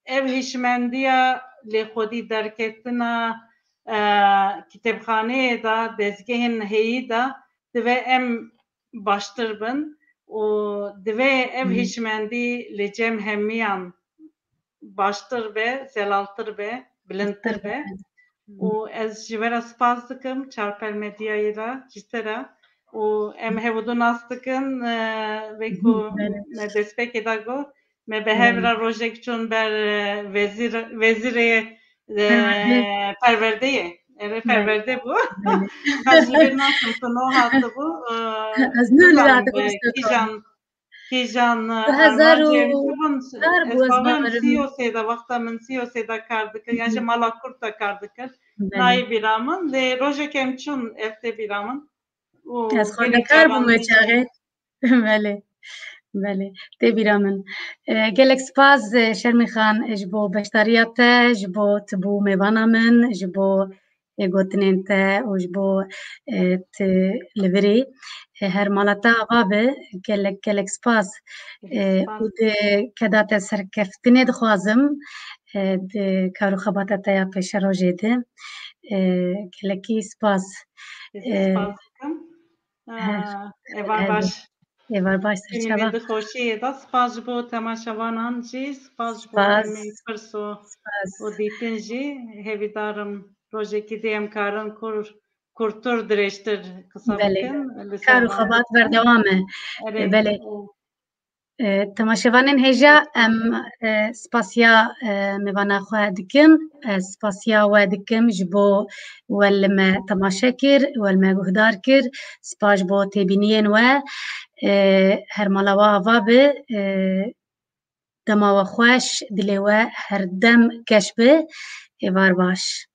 Speaker 2: ev hişmendiya lêxwedî derketina kitêbxaneyê da dezgehên heyî da divê em baştir bin û divê ev hişmendî li cem hemiyan baştir be zelaltir be bilindtir be û ez ji we re spas dikim Çarpel Medyayê re ji te re û em hevdû nas dikin wê ku me destpêkê da got me bi hev re rojek çûn ber wezîrê perwerdeyê evet perwerde bû ez ji bîr nakim tu no hatibû kîjan armanciyê ez bavêm sîyosê de wexta min sîyosê de kar dikir ya ji mala Kurd de kar dikir nayê bîra min lê rojek em çûn ev tê bîra min
Speaker 1: ez xwendekar bûm wê çaxê belê tê bîra min gelek spas Şermî Xan ji bo beşdariya te ji bo tibû mêvana min ji bo gotinên te û ji bo tu li virî her mala te ava be gelek spas û di keda te serkeftinê dixwazim di karûxebata te ya pêşerojê de gelekî spas
Speaker 2: êvar baş
Speaker 1: êvar baş serçava
Speaker 2: dixweşiyê de spas ji bo temaşevanan jî spas ji bo emî pirs û dîtin jî hevîdarim rojekî dê em karin kurtur dirêjtir qisa bikin
Speaker 1: karûxebat berdewam e belê temaşevanên hêja em spasiya mêvana xwe dikin spasiya we dikim ji bo we li me temaşe kir we li me guhdar kir spas ji bo têbîniyên we her mala we ava be dema we xweş dilê we her dem geş be êvar baş